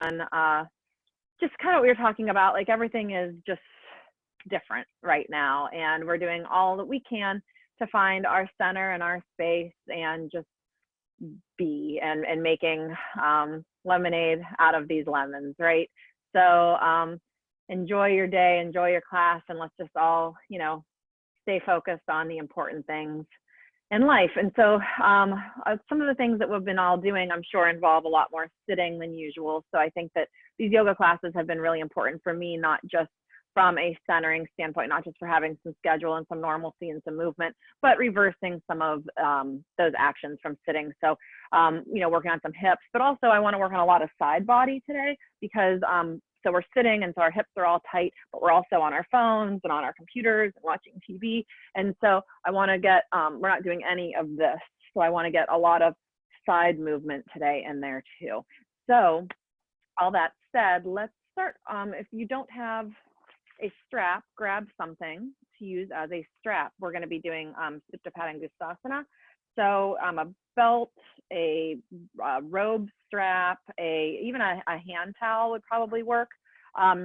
just kind of what we were talking about, like everything is just different right now, and we're doing all that we can to find our center and our space and just be and making lemonade out of these lemons, right? So enjoy your day, enjoy your class, and let's just all, you know, stay focused on the important things in life. And so some of the things that we've been all doing, I'm sure, involve a lot more sitting than usual. So I think that these yoga classes have been really important for me, not just from a centering standpoint, not just for having some schedule and some normalcy and some movement, but reversing some of those actions from sitting. So, you know, working on some hips, but also I want to work on a lot of side body today because so we're sitting and so our hips are all tight, but we're also on our phones and on our computers and watching TV. And so I want to get, we're not doing any of this. So I want to get a lot of side movement today in there too. So all that said, let's start. If you don't have a strap, grab something to use as a strap. We're going to be doing Supta Padangusthasana. So a belt, a robe strap, even a hand towel would probably work,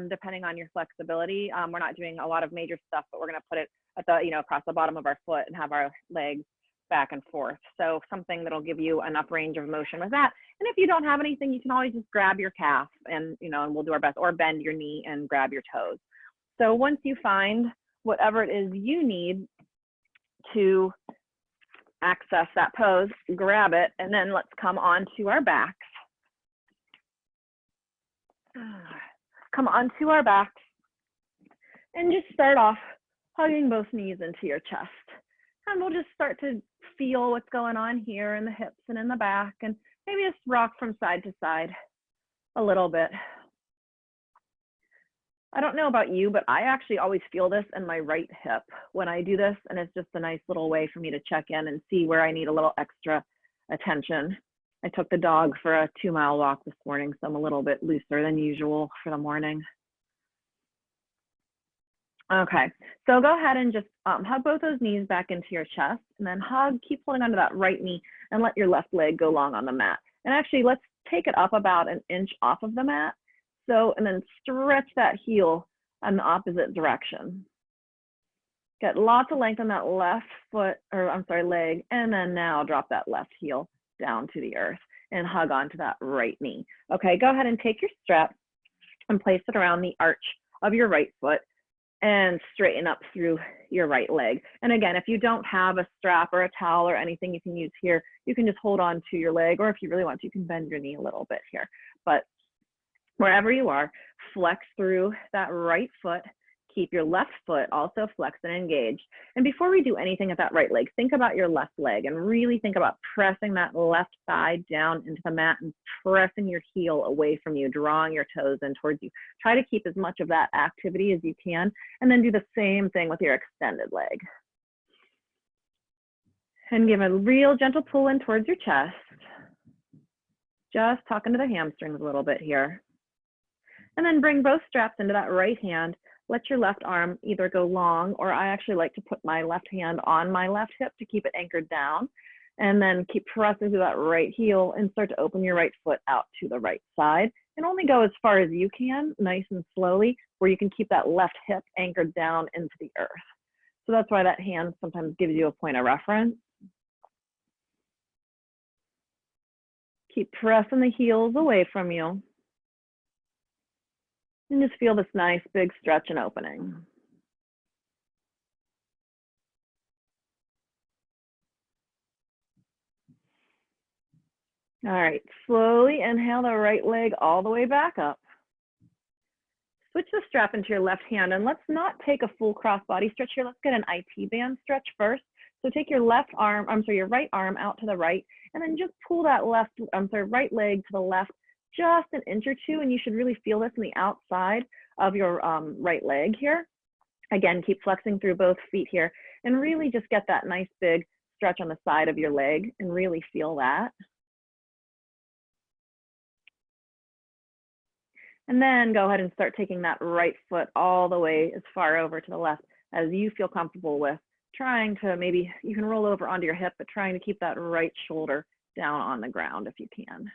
depending on your flexibility. We're not doing a lot of major stuff, but we're going to put it at the, you know, across the bottom of our foot and have our legs back and forth. So something that'll give you enough range of motion with that. And if you don't have anything, you can always just grab your calf and, you know, and we'll do our best, or bend your knee and grab your toes. So once you find whatever it is you need to access that pose, grab it, and then let's come onto our backs. Come onto our backs and just start off hugging both knees into your chest. And we'll just start to feel what's going on here in the hips and in the back, and maybe just rock from side to side a little bit. I don't know about you, but I actually always feel this in my right hip when I do this, and it's just a nice little way for me to check in and see where I need a little extra attention. I took the dog for a 2-mile walk this morning, so I'm a little bit looser than usual for the morning. Okay, so go ahead and just hug both those knees back into your chest, and then keep holding onto that right knee and let your left leg go long on the mat. And actually, let's take it up about an inch off of the mat. So, and then stretch that heel in the opposite direction. Get lots of length on that left foot, or I'm sorry, leg, and then now drop that left heel down to the earth and hug onto that right knee. Okay, go ahead and take your strap and place it around the arch of your right foot and straighten up through your right leg. And again, if you don't have a strap or a towel or anything you can use here, you can just hold on to your leg, or if you really want to, you can bend your knee a little bit here. But wherever you are, flex through that right foot. Keep your left foot also flexed and engaged. And before we do anything at that right leg, think about your left leg and really think about pressing that left thigh down into the mat and pressing your heel away from you, drawing your toes in towards you. Try to keep as much of that activity as you can, and then do the same thing with your extended leg. And give a real gentle pull in towards your chest. Just talking to the hamstrings a little bit here. And then bring both straps into that right hand. Let your left arm either go long, or I actually like to put my left hand on my left hip to keep it anchored down. And then keep pressing through that right heel and start to open your right foot out to the right side. And only go as far as you can, nice and slowly, where you can keep that left hip anchored down into the earth. So that's why that hand sometimes gives you a point of reference. Keep pressing the heels away from you. And just feel this nice big stretch and opening. All right, slowly inhale the right leg all the way back up. Switch the strap into your left hand, and let's not take a full cross body stretch here. Let's get an IT band stretch first. So take your your right arm out to the right, and then just pull that right leg to the left just an inch or two, and you should really feel this in the outside of your right leg here. Again, keep flexing through both feet here, and really just get that nice big stretch on the side of your leg and really feel that. And then go ahead and start taking that right foot all the way as far over to the left as you feel comfortable with, trying to, maybe you can roll over onto your hip, but trying to keep that right shoulder down on the ground if you can.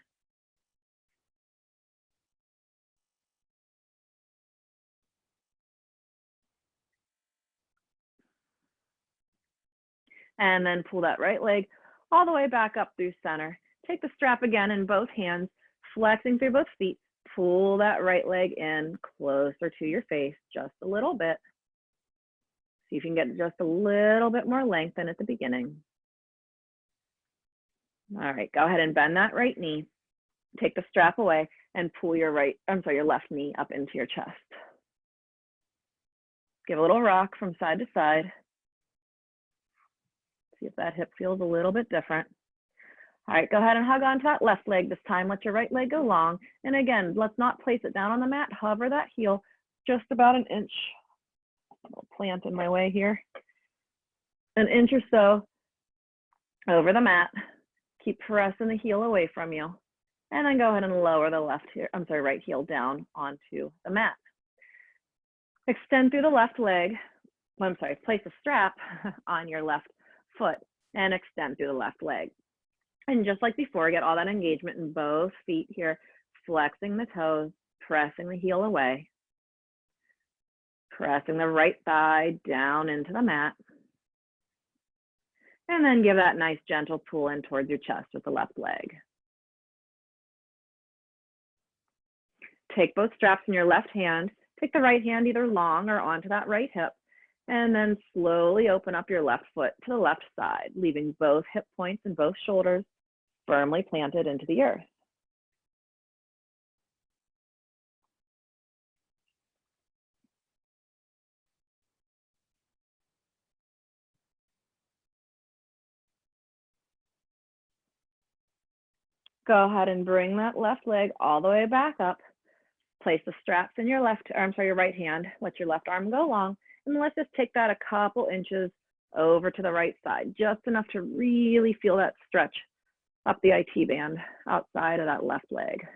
And then pull that right leg all the way back up through center. Take the strap again in both hands, flexing through both feet. Pull that right leg in closer to your face just a little bit. See if you can get just a little bit more length than at the beginning. All right, go ahead and bend that right knee. Take the strap away and pull your left knee up into your chest. Give a little rock from side to side. See if that hip feels a little bit different. All right, go ahead and hug onto that left leg this time. Let your right leg go long. And again, let's not place it down on the mat. Hover that heel just about an inch. I'll plant in my way here. An inch or so over the mat. Keep pressing the heel away from you. And then go ahead and lower the right heel down onto the mat. Extend through the left leg. Place a strap on your left foot and extend through the left leg. And just like before, get all that engagement in both feet here, flexing the toes, pressing the heel away, pressing the right thigh down into the mat. And then give that nice gentle pull in towards your chest with the left leg. Take both straps in your left hand, take the right hand either long or onto that right hip, and then slowly open up your left foot to the left side, leaving both hip points and both shoulders firmly planted into the earth. Go ahead and bring that left leg all the way back up. Place the straps in your your right hand. Let your left arm go long. And let's just take that a couple inches over to the right side, just enough to really feel that stretch up the IT band outside of that left leg.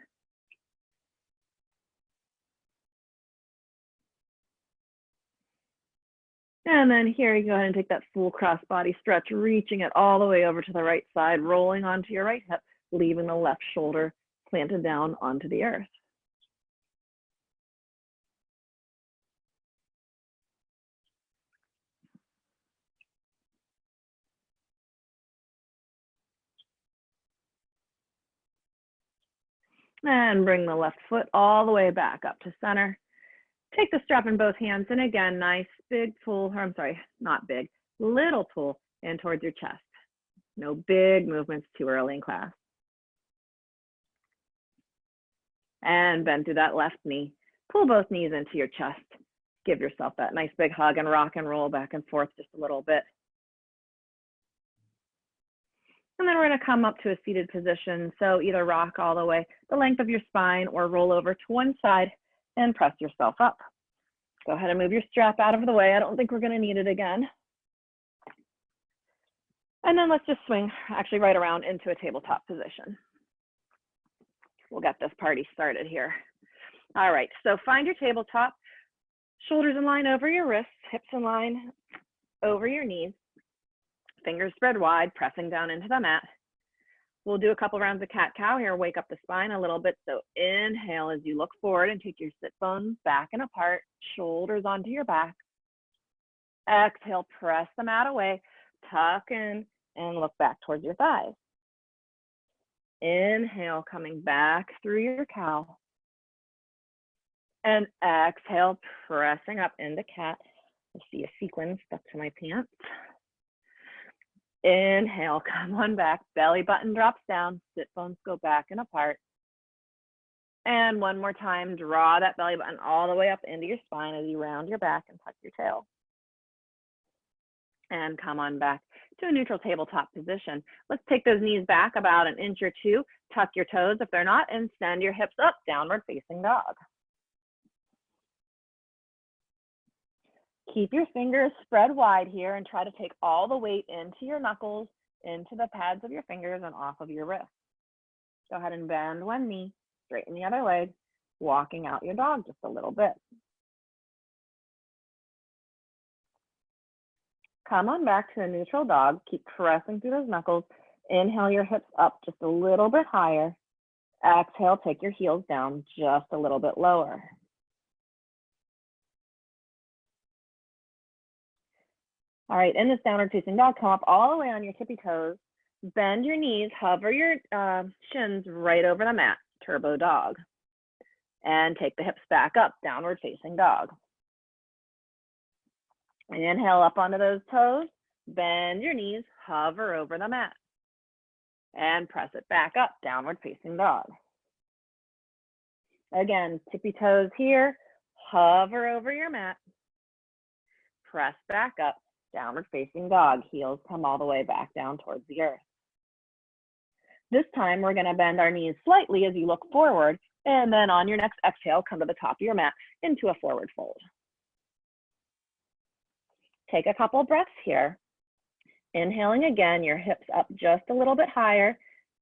And then here you go ahead and take that full crossbody stretch, reaching it all the way over to the right side, rolling onto your right hip, leaving the left shoulder planted down onto the earth. And bring the left foot all the way back up to center. Take the strap in both hands, and again, nice big pull, little pull in towards your chest. No big movements too early in class. And bend through that left knee. Pull both knees into your chest. Give yourself that nice big hug and rock and roll back and forth just a little bit. And then we're going to come up to a seated position. So either rock all the way the length of your spine or roll over to one side and press yourself up. Go ahead and move your strap out of the way. I don't think we're going to need it again. And then let's just swing actually right around into a tabletop position. We'll get this party started here. All right, so find your tabletop, shoulders in line over your wrists, hips in line over your knees. Fingers spread wide, pressing down into the mat. We'll do a couple rounds of cat-cow here, wake up the spine a little bit. So inhale as you look forward and take your sit bones back and apart, shoulders onto your back. Exhale, press the mat away, tuck in and look back towards your thighs. Inhale, coming back through your cow. And exhale, pressing up into cat. I see a sequin stuck to my pants. Inhale, come on back, belly button drops down, sit bones go back and apart. And one more time, draw that belly button all the way up into your spine as you round your back and tuck your tail. And come on back to a neutral tabletop position. Let's take those knees back about an inch or two, tuck your toes if they're not, and send your hips up, downward facing dog. Keep your fingers spread wide here and try to take all the weight into your knuckles, into the pads of your fingers and off of your wrist. Go ahead and bend one knee, straighten the other leg, walking out your dog just a little bit. Come on back to a neutral dog. Keep pressing through those knuckles. Inhale your hips up just a little bit higher. Exhale, take your heels down just a little bit lower. All right, in this downward facing dog, come up all the way on your tippy toes, bend your knees, hover your shins right over the mat, turbo dog. And take the hips back up, downward facing dog. Inhale up onto those toes, bend your knees, hover over the mat. And press it back up, downward facing dog. Again, tippy toes here, hover over your mat. Press back up, downward facing dog. Heels come all the way back down towards the earth. This time we're gonna bend our knees slightly as you look forward, and then on your next exhale, come to the top of your mat into a forward fold. Take a couple breaths here. Inhaling again, your hips up just a little bit higher.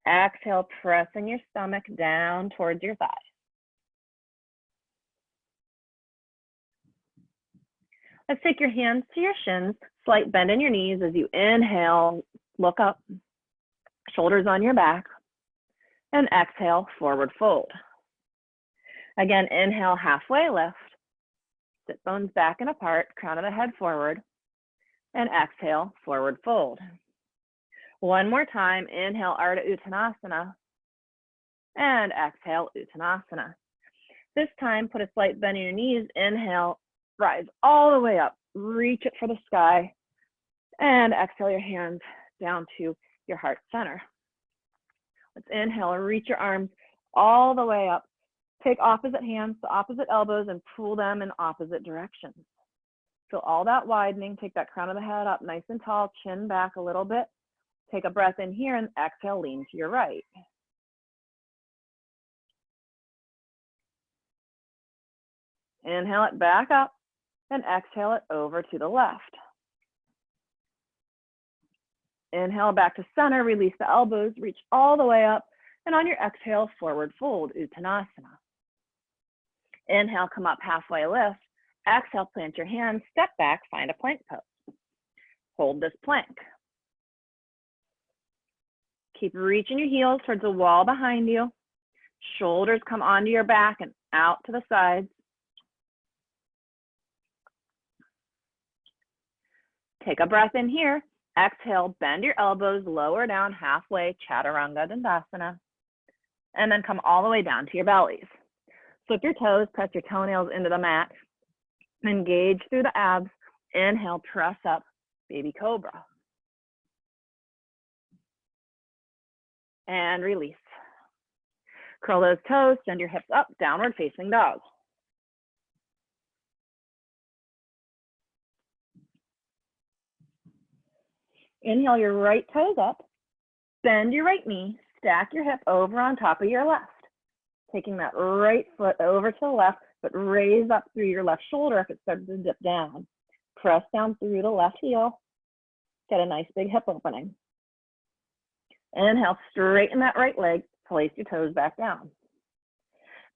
Exhale, pressing your stomach down towards your thighs. Let's take your hands to your shins, slight bend in your knees as you inhale, look up, shoulders on your back, and exhale, forward fold. Again, inhale, halfway lift, sit bones back and apart, crown of the head forward, and exhale, forward fold. One more time, inhale, Ardha Uttanasana, and exhale, Uttanasana. This time, put a slight bend in your knees, inhale, rise all the way up, reach it for the sky, and exhale your hands down to your heart center. Let's inhale, reach your arms all the way up. Take opposite hands to opposite elbows and pull them in opposite directions. Feel all that widening. Take that crown of the head up nice and tall, chin back a little bit. Take a breath in here and exhale, lean to your right. Inhale it back up and exhale it over to the left. Inhale back to center, release the elbows, reach all the way up, and on your exhale, forward fold, Uttanasana. Inhale, come up halfway lift. Exhale, plant your hands, step back, find a plank pose. Hold this plank. Keep reaching your heels towards the wall behind you. Shoulders come onto your back and out to the sides. Take a breath in here. Exhale, bend your elbows, lower down halfway, Chaturanga Dandasana. And then come all the way down to your bellies. Flip your toes, press your toenails into the mat. Engage through the abs. Inhale, press up, baby cobra. And release. Curl those toes, send your hips up, downward facing dog. Inhale your right toes up, bend your right knee, stack your hip over on top of your left. Taking that right foot over to the left, but raise up through your left shoulder if it starts to dip down. Press down through the left heel. Get a nice big hip opening. Inhale, straighten that right leg, place your toes back down.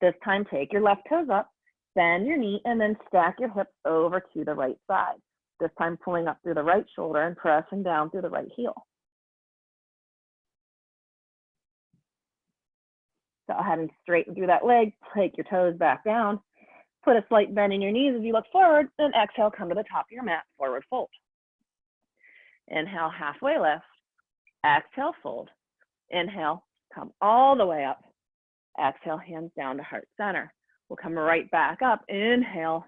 This time, take your left toes up, bend your knee, and then stack your hips over to the right side. This time, pulling up through the right shoulder and pressing down through the right heel. Go ahead and straighten through that leg, take your toes back down, put a slight bend in your knees as you look forward, then exhale, come to the top of your mat, forward fold. Inhale, halfway lift, exhale, fold. Inhale, come all the way up. Exhale, hands down to heart center. We'll come right back up. Inhale,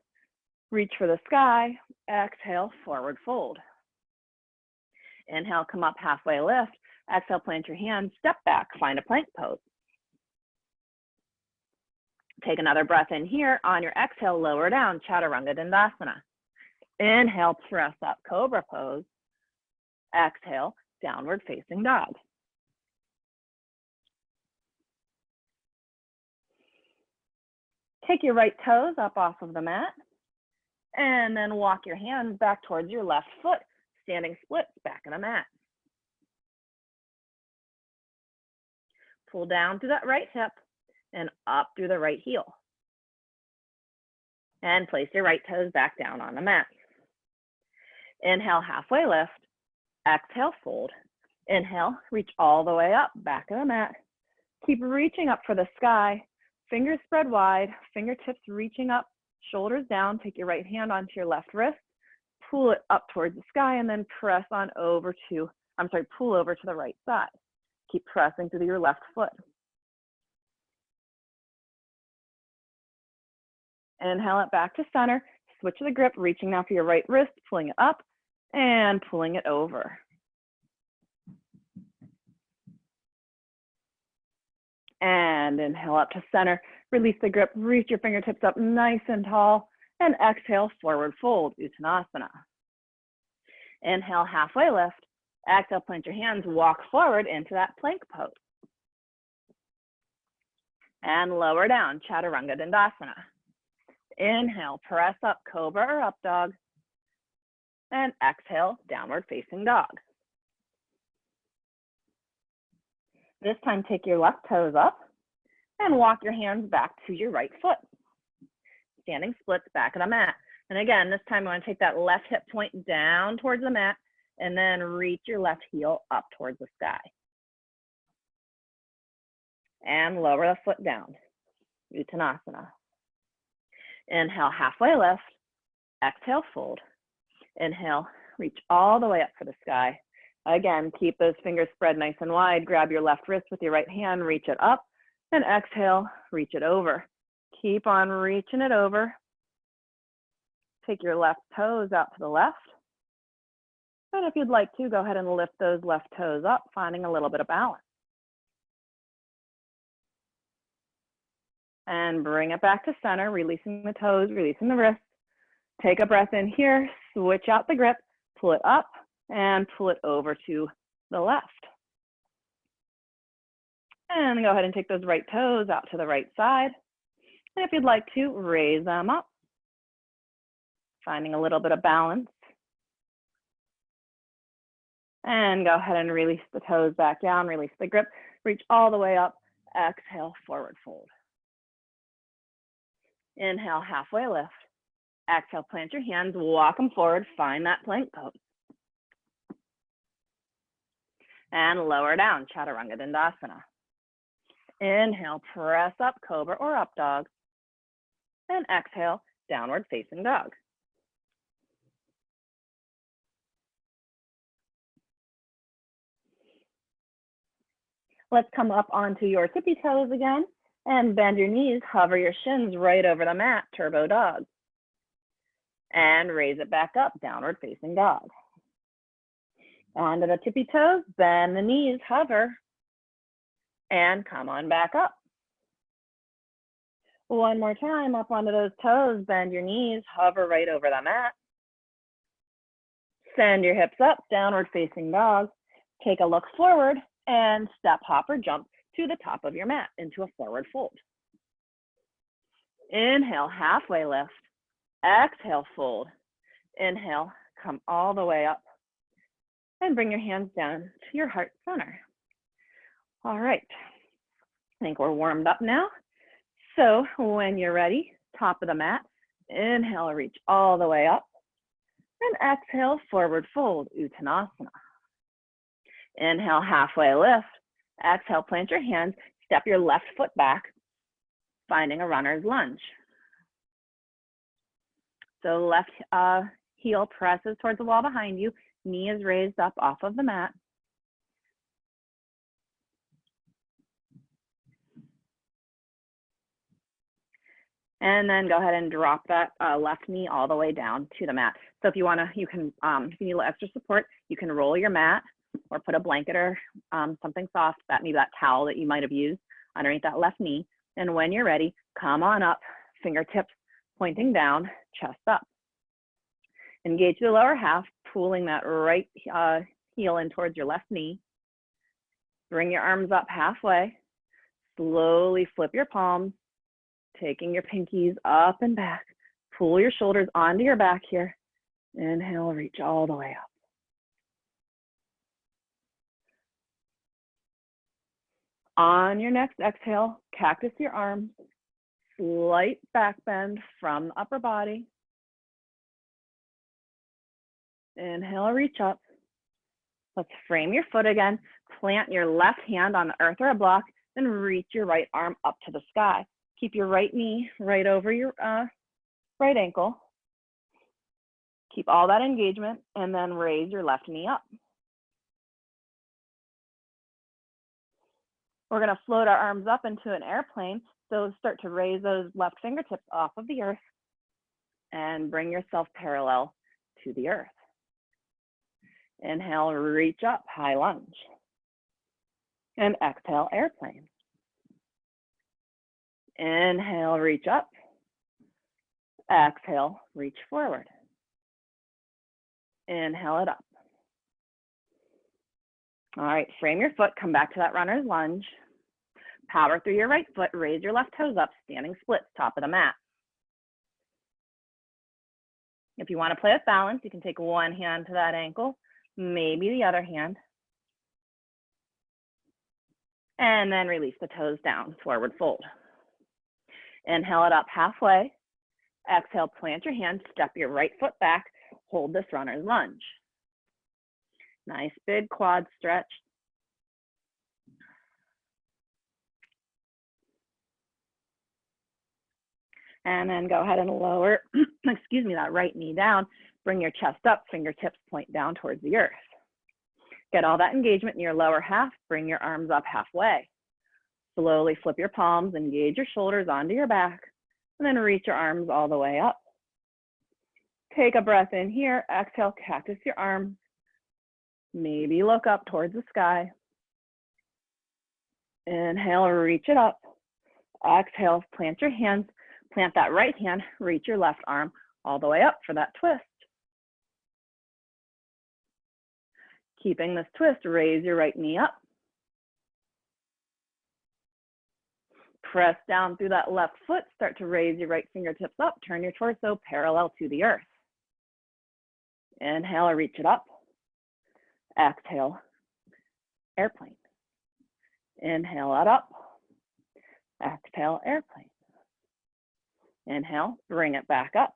reach for the sky. Exhale, forward fold. Inhale, come up halfway lift. Exhale, plant your hands, step back, find a plank pose. Take another breath in here. On your exhale, lower down, Chaturanga Dandasana. Inhale, press up, cobra pose. Exhale, downward facing dog. Take your right toes up off of the mat, and then walk your hands back towards your left foot, standing splits back in the mat. Pull down through that right hip and up through the right heel. And place your right toes back down on the mat. Inhale, halfway lift. Exhale, fold. Inhale, reach all the way up, back of the mat. Keep reaching up for the sky. Fingers spread wide, fingertips reaching up, shoulders down. Take your right hand onto your left wrist. pull it up towards the sky, and then press on over to, pull over to the right side. Keep pressing through your left foot. Inhale it back to center. Switch the grip, reaching now for your right wrist, pulling it up and pulling it over. And inhale up to center. Release the grip, reach your fingertips up nice and tall, and exhale, forward fold, Uttanasana. Inhale, halfway lift. Exhale, plant your hands, walk forward into that plank pose. And lower down, Chaturanga Dandasana. Inhale, press up, cobra or up dog. And exhale, downward facing dog. This time, take your left toes up and walk your hands back to your right foot. Standing splits back of the mat. And again, this time I want to take that left hip point down towards the mat and then reach your left heel up towards the sky. And lower the foot down, Uttanasana. Inhale, halfway lift. Exhale, fold. Inhale, reach all the way up for the sky. Again, keep those fingers spread nice and wide. Grab your left wrist with your right hand, reach it up, and exhale, reach it over. Keep on reaching it over. Take your left toes out to the left. And if you'd like to, go ahead and lift those left toes up, finding a little bit of balance. And bring it back to center, releasing the toes, releasing the wrists. Take a breath in here, switch out the grip, pull it up, and pull it over to the left. And go ahead and take those right toes out to the right side. And if you'd like to, raise them up, finding a little bit of balance. And go ahead and release the toes back down, release the grip, reach all the way up, exhale, forward fold. Inhale, halfway lift. Exhale, plant your hands, walk them forward, find that plank pose. And lower down, Chaturanga Dandasana. Inhale, press up, cobra or up dog. And exhale, downward facing dog. Let's come up onto your tippy toes again and bend your knees, hover your shins right over the mat, turbo dog. And raise it back up, downward facing dog. Onto the tippy toes, bend the knees, hover, and come on back up. One more time, up onto those toes, bend your knees, hover right over the mat. Send your hips up, downward facing dog. Take a look forward and step, hop, or jump to the top of your mat into a forward fold. Inhale, halfway lift. Exhale, fold. Inhale, come all the way up. And bring your hands down to your heart center. All right, I think we're warmed up now. So when you're ready, top of the mat, inhale, reach all the way up. And exhale, forward fold, Uttanasana. Inhale, halfway lift. Exhale, plant your hands, step your left foot back, finding a runner's lunge. So left heel presses towards the wall behind you, knee is raised up off of the mat. And then go ahead and drop that left knee all the way down to the mat. So if you want to, you can, if you need extra support, you can roll your mat or put a blanket or something soft, maybe that towel that you might have used underneath that left knee. And when you're ready, come on up, fingertips pointing down, chest up. Engage the lower half, pulling that right heel in towards your left knee. Bring your arms up halfway. Slowly flip your palms, taking your pinkies up and back. Pull your shoulders onto your back here. Inhale, reach all the way up. On your next exhale, cactus your arms. Slight back bend from the upper body. Inhale, reach up. Let's frame your foot again. Plant your left hand on the earth or a block, then reach your right arm up to the sky. Keep your right knee right over your right ankle. Keep all that engagement and then raise your left knee up. We're going to float our arms up into an airplane. So start to raise those left fingertips off of the earth and bring yourself parallel to the earth. Inhale, reach up, high lunge. And exhale, airplane. Inhale, reach up. Exhale, reach forward. Inhale it up. All right, frame your foot, come back to that runner's lunge. Power through your right foot, raise your left toes up, standing splits, top of the mat. If you want to play with balance, you can take one hand to that ankle, maybe the other hand. And then release the toes down, forward fold. Inhale it up halfway. Exhale, plant your hand, step your right foot back, hold this runner's lunge. Nice big quad stretch. And then go ahead and lower, excuse me, that right knee down. Bring your chest up, fingertips point down towards the earth. Get all that engagement in your lower half, bring your arms up halfway. Slowly flip your palms, engage your shoulders onto your back, and then reach your arms all the way up. Take a breath in here, exhale, cactus your arms. Maybe look up towards the sky. Inhale, reach it up. Exhale, plant your hands. Plant that right hand, reach your left arm all the way up for that twist. Keeping this twist, raise your right knee up. Press down through that left foot, start to raise your right fingertips up, turn your torso parallel to the earth. Inhale, reach it up. Exhale, airplane. Inhale it up. Exhale, airplane. Inhale, bring it back up.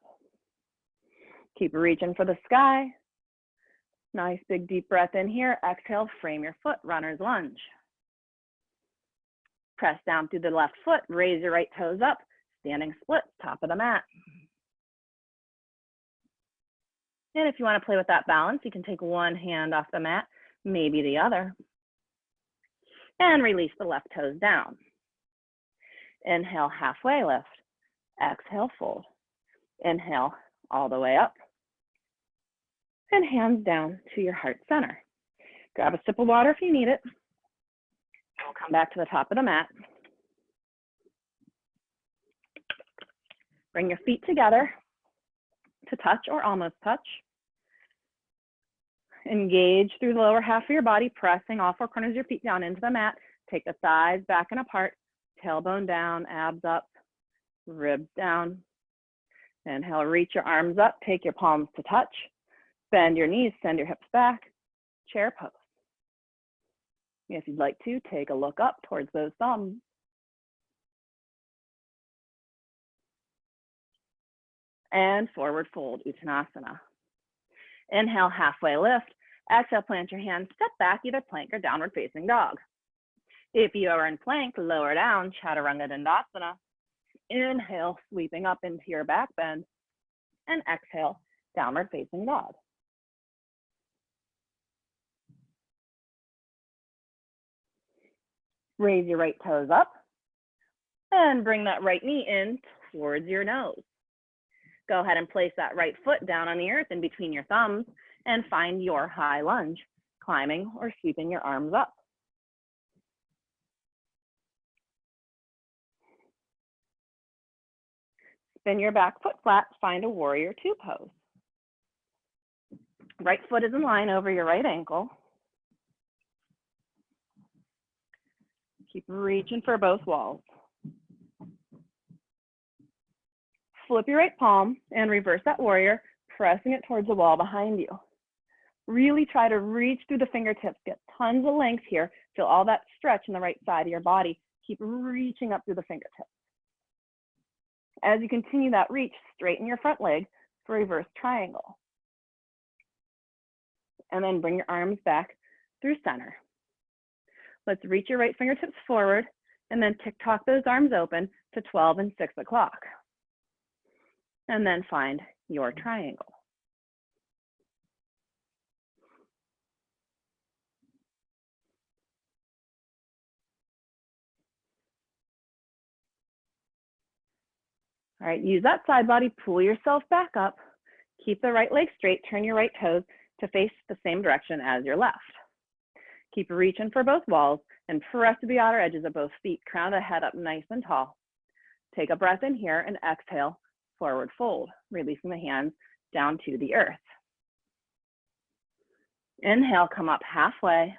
Keep reaching for the sky. Nice big deep breath in here. Exhale, frame your foot, runner's lunge. Press down through the left foot, raise your right toes up, standing split, top of the mat. And if you want to play with that balance, you can take one hand off the mat, maybe the other. And release the left toes down. Inhale, halfway lift. Exhale, fold. Inhale, all the way up. And hands down to your heart center. Grab a sip of water if you need it. We'll come back to the top of the mat. Bring your feet together to touch or almost touch. Engage through the lower half of your body, pressing all four corners of your feet down into the mat. Take the thighs back and apart, tailbone down, abs up, ribs down. Inhale, reach your arms up, take your palms to touch. Bend your knees, send your hips back, chair pose. If you'd like to, take a look up towards those thumbs. And forward fold, Uttanasana. Inhale, halfway lift. Exhale, plant your hands, step back, either plank or downward facing dog. If you are in plank, lower down, Chaturanga Dandasana. Inhale, sweeping up into your back bend. And exhale, downward facing dog. Raise your right toes up and bring that right knee in towards your nose. Go ahead and place that right foot down on the earth in between your thumbs and find your high lunge, climbing or sweeping your arms up. Spin your back foot flat, find a warrior two pose. Right foot is in line over your right ankle. Keep reaching for both walls. Flip your right palm and reverse that warrior, pressing it towards the wall behind you. Really try to reach through the fingertips, get tons of length here. Feel all that stretch in the right side of your body. Keep reaching up through the fingertips. As you continue that reach, straighten your front leg for reverse triangle. And then bring your arms back through center. Let's reach your right fingertips forward and then tick-tock those arms open to 12 and 6 o'clock. And then find your triangle. All right, use that side body, pull yourself back up. Keep the right leg straight, turn your right toes to face the same direction as your left. Keep reaching for both walls and press to the outer edges of both feet, crown of the head up nice and tall. Take a breath in here and exhale, forward fold, releasing the hands down to the earth. Inhale, come up halfway,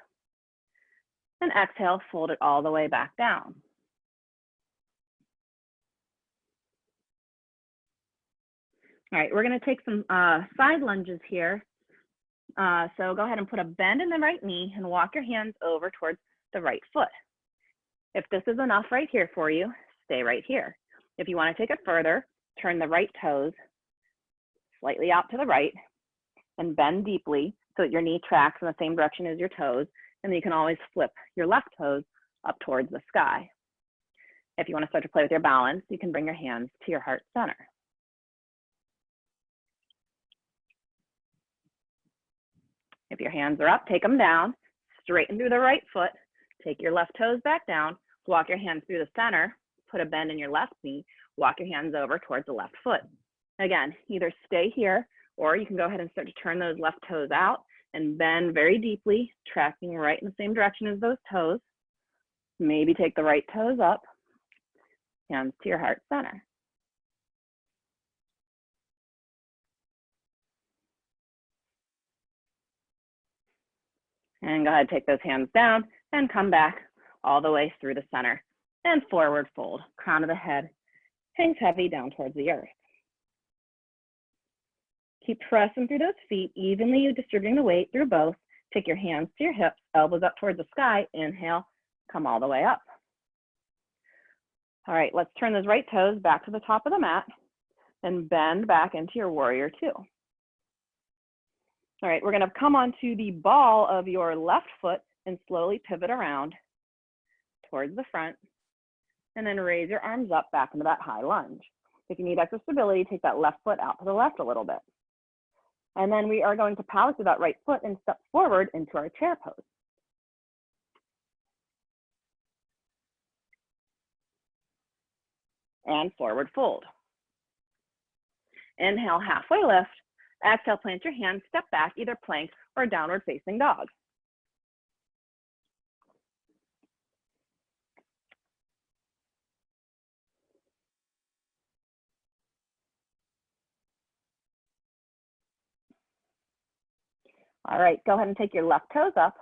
and exhale, fold it all the way back down. All right, we're gonna take some side lunges here. So go ahead and put a bend in the right knee and walk your hands over towards the right foot. If this is enough right here for you, stay right here. If you wanna take it further, turn the right toes slightly out to the right and bend deeply so that your knee tracks in the same direction as your toes. And then you can always flip your left toes up towards the sky. If you wanna start to play with your balance, you can bring your hands to your heart center. If your hands are up, take them down, straighten through the right foot, take your left toes back down, walk your hands through the center, put a bend in your left knee, walk your hands over towards the left foot. Again, either stay here or you can go ahead and start to turn those left toes out and bend very deeply, tracking right in the same direction as those toes. Maybe take the right toes up, hands to your heart center. And go ahead, take those hands down and come back all the way through the center and forward fold. Crown of the head hangs heavy down towards the earth. Keep pressing through those feet, evenly distributing the weight through both. Take your hands to your hips, elbows up towards the sky. Inhale, come all the way up. All right, let's turn those right toes back to the top of the mat and bend back into your warrior two. All right, we're gonna come onto the ball of your left foot and slowly pivot around towards the front and then raise your arms up back into that high lunge. If you need extra stability, take that left foot out to the left a little bit. And then we are going to power through that right foot and step forward into our chair pose. And forward fold. Inhale, halfway lift. Exhale, plant your hands, step back, either plank or downward facing dog. All right, go ahead and take your left toes up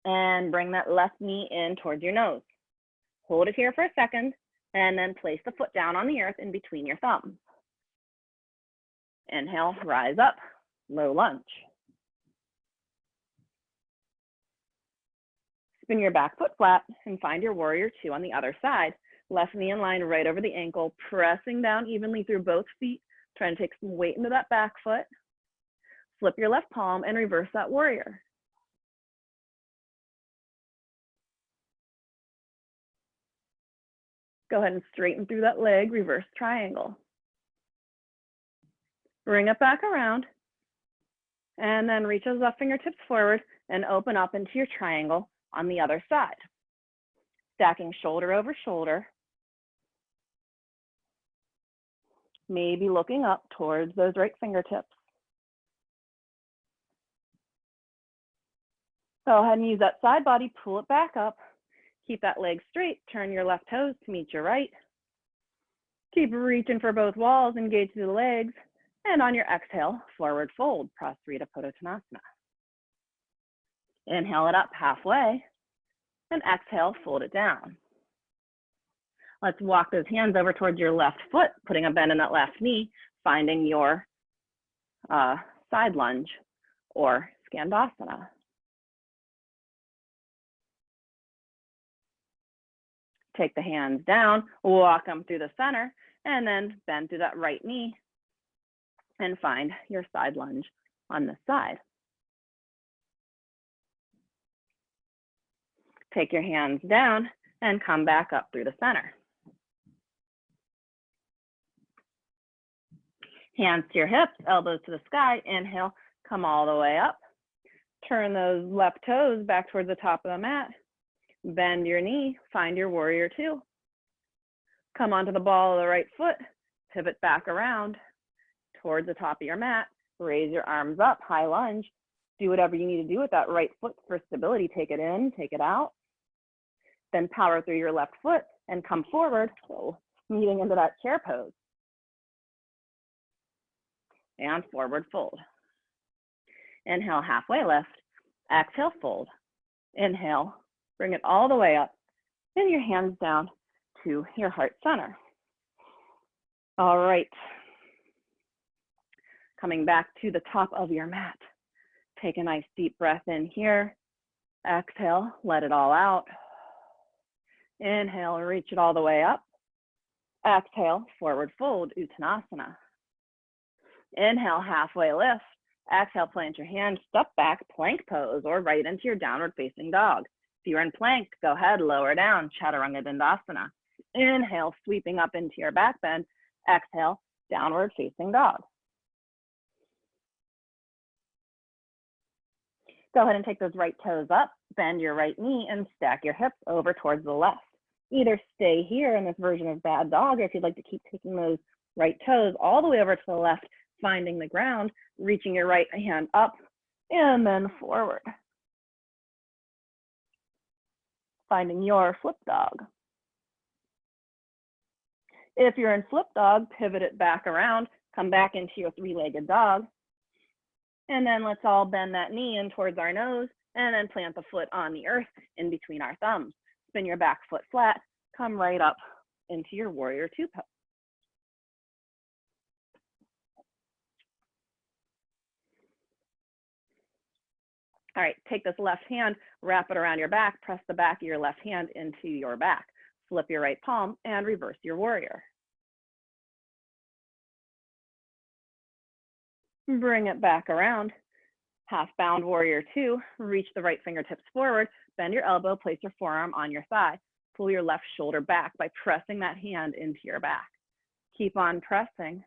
and bring that left knee in towards your nose. Hold it here for a second and then place the foot down on the earth in between your thumbs. Inhale, rise up, low lunge. Spin your back foot flat and find your warrior two on the other side. Left knee in line right over the ankle, pressing down evenly through both feet, trying to take some weight into that back foot. Flip your left palm and reverse that warrior. Go ahead and straighten through that leg, reverse triangle. Bring it back around and then reach those left fingertips forward and open up into your triangle on the other side. Stacking shoulder over shoulder. Maybe looking up towards those right fingertips. Go ahead and use that side body, pull it back up. Keep that leg straight, turn your left toes to meet your right. Keep reaching for both walls, engage through the legs. And on your exhale, forward fold, Prasarita Padottanasana. Inhale it up halfway, and exhale, fold it down. Let's walk those hands over towards your left foot, putting a bend in that left knee, finding your side lunge or Skandasana. Take the hands down, walk them through the center, and then bend through that right knee and find your side lunge on this side. Take your hands down and come back up through the center. Hands to your hips, elbows to the sky. Inhale, come all the way up. Turn those left toes back towards the top of the mat. Bend your knee, find your warrior two. Come onto the ball of the right foot pivot back around towards the top of your mat, raise your arms up, high lunge, do whatever you need to do with that right foot for stability. Take it in, take it out, then power through your left foot and come forward, so meeting into that chair pose. And forward fold. Inhale, halfway lift, exhale, fold. Inhale, bring it all the way up, and your hands down to your heart center. All right. Coming back to the top of your mat. Take a nice deep breath in here. Exhale, let it all out. Inhale, reach it all the way up. Exhale, forward fold, Uttanasana. Inhale, halfway lift. Exhale, plant your hands, step back, plank pose, or right into your downward facing dog. If you're in plank, go ahead, lower down, Chaturanga Dandasana. Inhale, sweeping up into your back bend. Exhale, downward facing dog. Go ahead and take those right toes up, bend your right knee, and stack your hips over towards the left. Either stay here in this version of bad dog, or if you'd like to keep taking those right toes all the way over to the left, finding the ground, reaching your right hand up, and then forward. Finding your flip dog. If you're in flip dog, pivot it back around, come back into your three-legged dog, and then let's all bend that knee in towards our nose, and then plant the foot on the earth in between our thumbs. Spin your back foot flat, come right up into your warrior two pose. All right, take this left hand, wrap it around your back, press the back of your left hand into your back. Flip your right palm and reverse your warrior. Bring it back around. Half bound warrior two, reach the right fingertips forward, bend your elbow, place your forearm on your thigh. Pull your left shoulder back by pressing that hand into your back. Keep on pressing.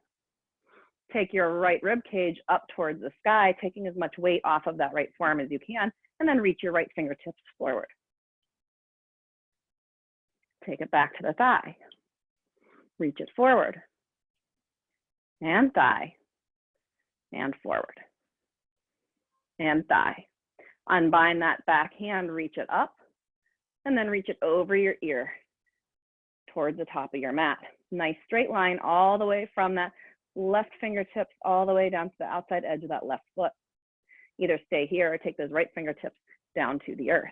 Take your right rib cage up towards the sky, taking as much weight off of that right forearm as you can, and then reach your right fingertips forward. Take it back to the thigh. Reach it forward. And thigh. And forward. And thigh. Unbind that back hand, reach it up, and then reach it over your ear towards the top of your mat. Nice straight line all the way from that left fingertips all the way down to the outside edge of that left foot. Either stay here or take those right fingertips down to the earth.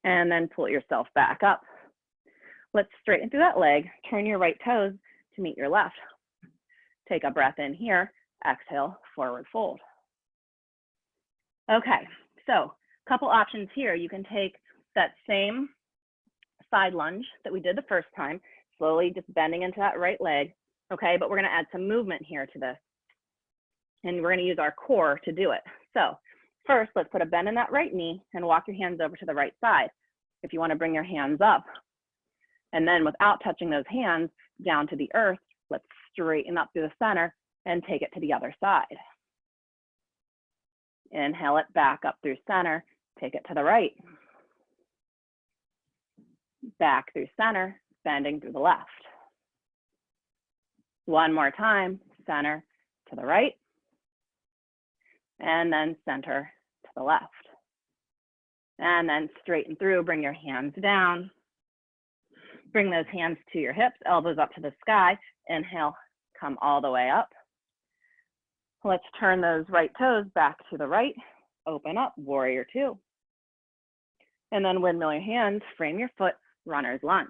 And then pull yourself back up. Let's straighten through that leg. Turn your right toes to meet your left. Take a breath in here. Exhale, forward fold. Okay, so a couple options here. You can take that same side lunge that we did the first time, slowly just bending into that right leg, okay? But we're gonna add some movement here to this. And we're gonna use our core to do it. So first, let's put a bend in that right knee and walk your hands over to the right side. If you wanna bring your hands up, and then without touching those hands down to the earth, let's straighten up through the center and take it to the other side. Inhale it back up through center, take it to the right. Back through center, bending through the left. One more time, center to the right, and then center to the left. And then straighten through, bring your hands down. Bring those hands to your hips, elbows up to the sky. Inhale, come all the way up. Let's turn those right toes back to the right. Open up, warrior two. And then windmill your hands, frame your foot, runner's lunge.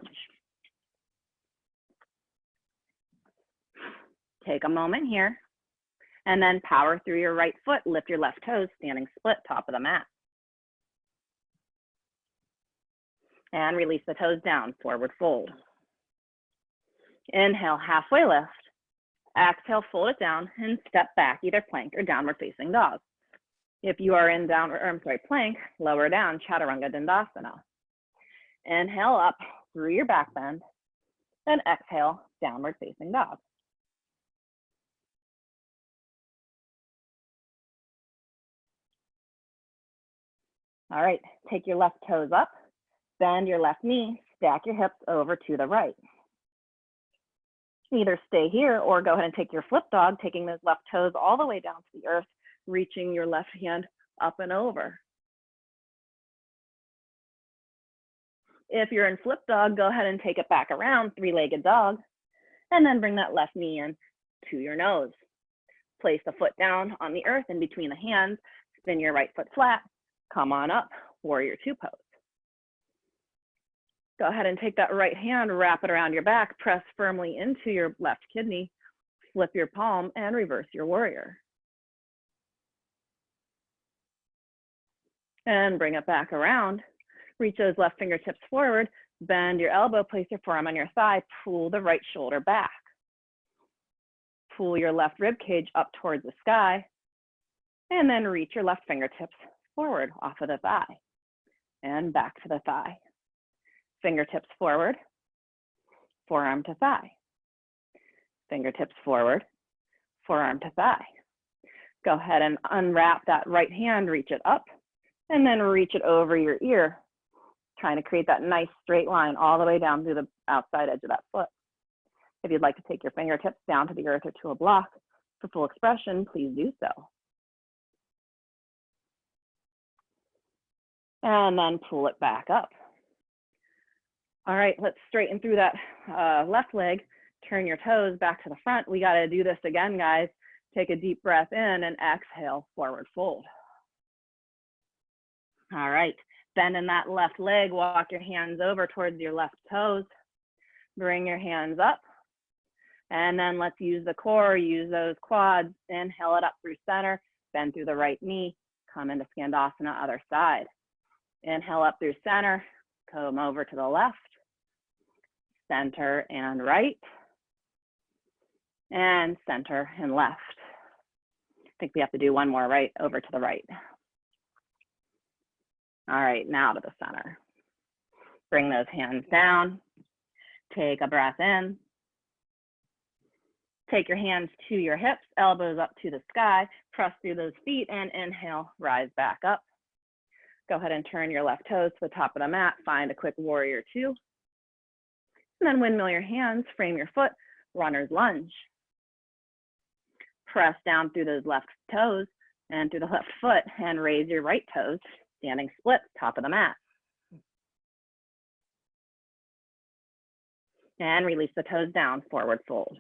Take a moment here, and then power through your right foot, lift your left toes, standing split, top of the mat. And release the toes down, forward fold. Inhale, halfway lift. Exhale, fold it down and step back, either plank or downward facing dog. If you are in plank, lower down, Chaturanga Dandasana. Inhale up through your back bend, and exhale, downward facing dog. All right, take your left toes up, Bend your left knee, stack your hips over to the right. Either stay here or go ahead and take your flip dog, taking those left toes all the way down to the earth, reaching your left hand up and over. If you're in flip dog, go ahead and take it back around, three-legged dog, and then bring that left knee in to your nose. Place the foot down on the earth in between the hands, spin your right foot flat, come on up, warrior two pose. Go ahead and take that right hand, wrap it around your back, press firmly into your left kidney, flip your palm, and reverse your warrior. And bring it back around. Reach those left fingertips forward, bend your elbow, place your forearm on your thigh, pull the right shoulder back. Pull your left rib cage up towards the sky, and then reach your left fingertips forward off of the thigh and back to the thigh. Fingertips forward, forearm to thigh. Fingertips forward, forearm to thigh. Go ahead and unwrap that right hand, reach it up, and then reach it over your ear, trying to create that nice straight line all the way down through the outside edge of that foot. If you'd like to take your fingertips down to the earth or to a block for full expression, please do so. And then pull it back up. All right, let's straighten through that left leg. Turn your toes back to the front. We got to do this again, guys. Take a deep breath in and exhale, forward fold. All right, bend in that left leg. Walk your hands over towards your left toes. Bring your hands up. And then let's use the core, use those quads. Inhale it up through center, bend through the right knee, come into Skandasana, other side. Inhale up through center, come over to the left, center and right, and center and left. I think we have to do one more, right, over to the right. All right, now to the center. Bring those hands down, take a breath in. Take your hands to your hips, elbows up to the sky, press through those feet, and inhale, rise back up. Go ahead and turn your left toes to the top of the mat, find a quick warrior two. And then windmill your hands, frame your foot, runner's lunge. Press down through those left toes and through the left foot, and raise your right toes, standing split, top of the mat. And release the toes down, forward fold.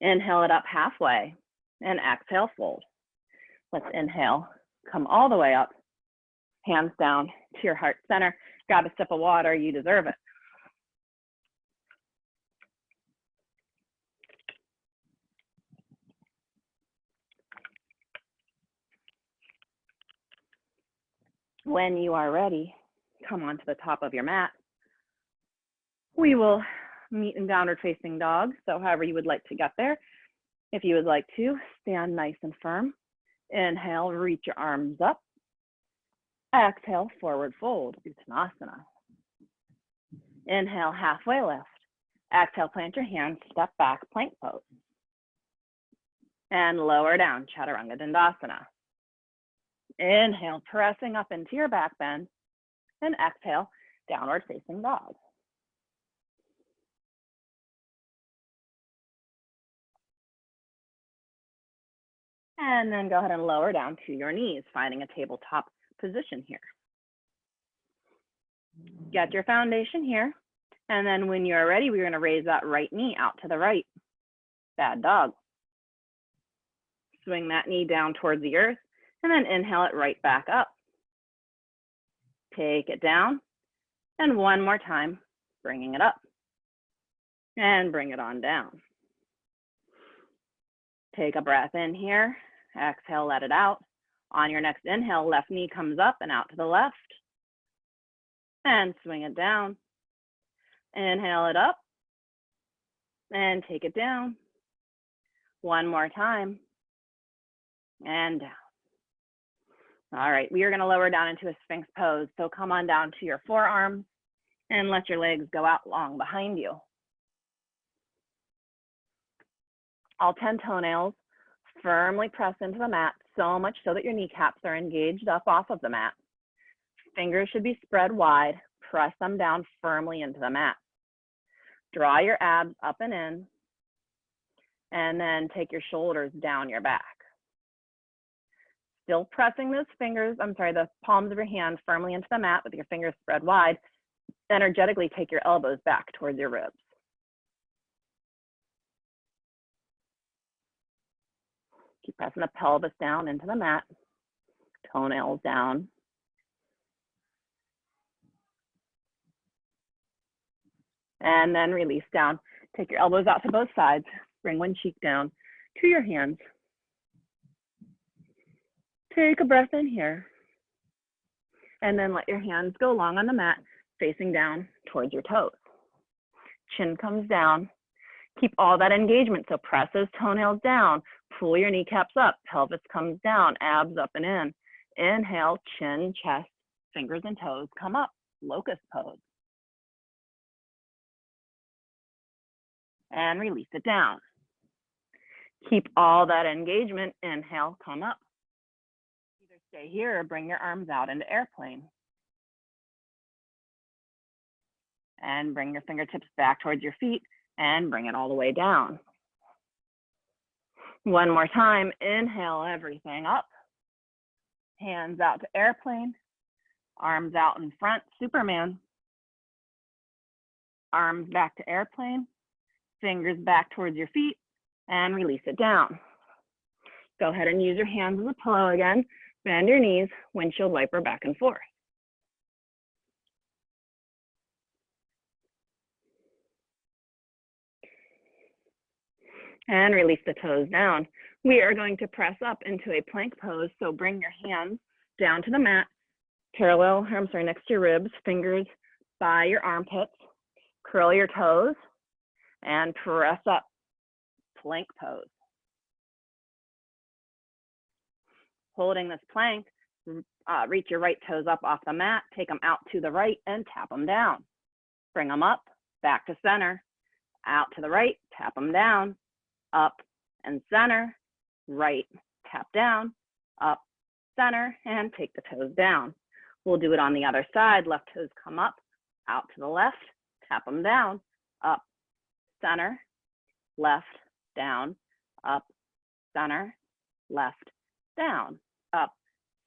Inhale it up halfway and exhale, fold. Let's inhale, come all the way up, hands down to your heart center. Grab a sip of water, you deserve it. When you are ready, come onto the top of your mat. We will meet in downward facing dog, so however you would like to get there. If you would like to, stand nice and firm. Inhale, reach your arms up. Exhale, forward fold, Uttanasana. Inhale, halfway lift. Exhale, plant your hands, step back, plank pose. And lower down, Chaturanga Dandasana. Inhale, pressing up into your back bend. And exhale, downward facing dog. And then go ahead and lower down to your knees, finding a tabletop position here. Get your foundation here. And then when you're ready, we're going to raise that right knee out to the right. Bad dog. Swing that knee down towards the earth, and then inhale it right back up. Take it down. And one more time, bringing it up. And bring it on down. Take a breath in here. Exhale, let it out. On your next inhale, left knee comes up and out to the left. And swing it down. Inhale it up. And take it down. One more time. And down. All right, we are going to lower down into a Sphinx pose. So come on down to your forearms and let your legs go out long behind you. All 10 toenails firmly press into the mat, so much so that your kneecaps are engaged up off of the mat. Fingers should be spread wide. Press them down firmly into the mat. Draw your abs up and in, and then take your shoulders down your back. Still pressing those fingers, the palms of your hand firmly into the mat with your fingers spread wide. Energetically take your elbows back towards your ribs. Keep pressing the pelvis down into the mat, toenails down. And then release down. Take your elbows out to both sides. Bring one cheek down to your hands. Take a breath in here. And then let your hands go long on the mat, facing down towards your toes. Chin comes down. Keep all that engagement. So press those toenails down. Pull your kneecaps up. Pelvis comes down. Abs up and in. Inhale, chin, chest, fingers and toes come up. Locust pose. And release it down. Keep all that engagement. Inhale, come up. Either stay here or bring your arms out into airplane. And bring your fingertips back towards your feet and bring it all the way down. One more time. Inhale everything up. Hands out to airplane. Arms out in front, Superman. Arms back to airplane. Fingers back towards your feet and release it down. Go ahead and use your hands as a pillow again. Bend your knees, windshield wiper back and forth. And release the toes down. We are going to press up into a plank pose. So bring your hands down to the mat, next to your ribs, fingers by your armpits. Curl your toes and press up, plank pose. Holding this plank, reach your right toes up off the mat, take them out to the right and tap them down. Bring them up, back to center, out to the right, tap them down, up and center, right, tap down, up, center, and take the toes down. We'll do it on the other side. Left toes come up, out to the left, tap them down, up, center, left, down, up, center, left, down, up,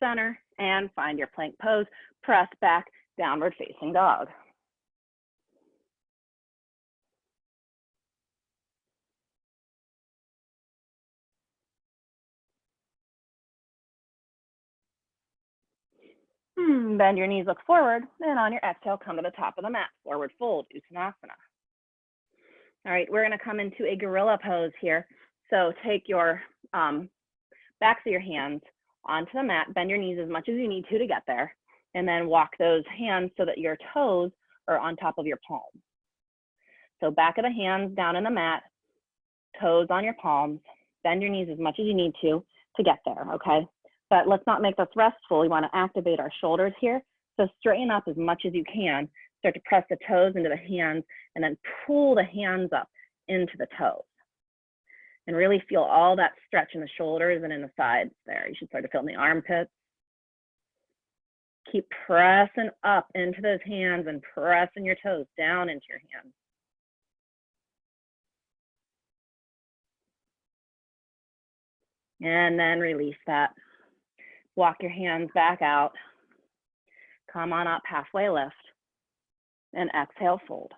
center, and find your plank pose. Press back, downward facing dog. Bend your knees, look forward, and on your exhale, come to the top of the mat, forward fold, Uttanasana. All right, we're gonna come into a gorilla pose here. So take your backs of your hands onto the mat, bend your knees as much as you need to get there, and then walk those hands so that your toes are on top of your palms. So back of the hands down in the mat, toes on your palms, bend your knees as much as you need to get there, okay? But let's not make this restful. We want to activate our shoulders here. So straighten up as much as you can. Start to press the toes into the hands and then pull the hands up into the toes. And really feel all that stretch in the shoulders and in the sides there. You should start to feel in the armpits. Keep pressing up into those hands and pressing your toes down into your hands. And then release that. Walk your hands back out. Come on up, halfway lift. And exhale, fold.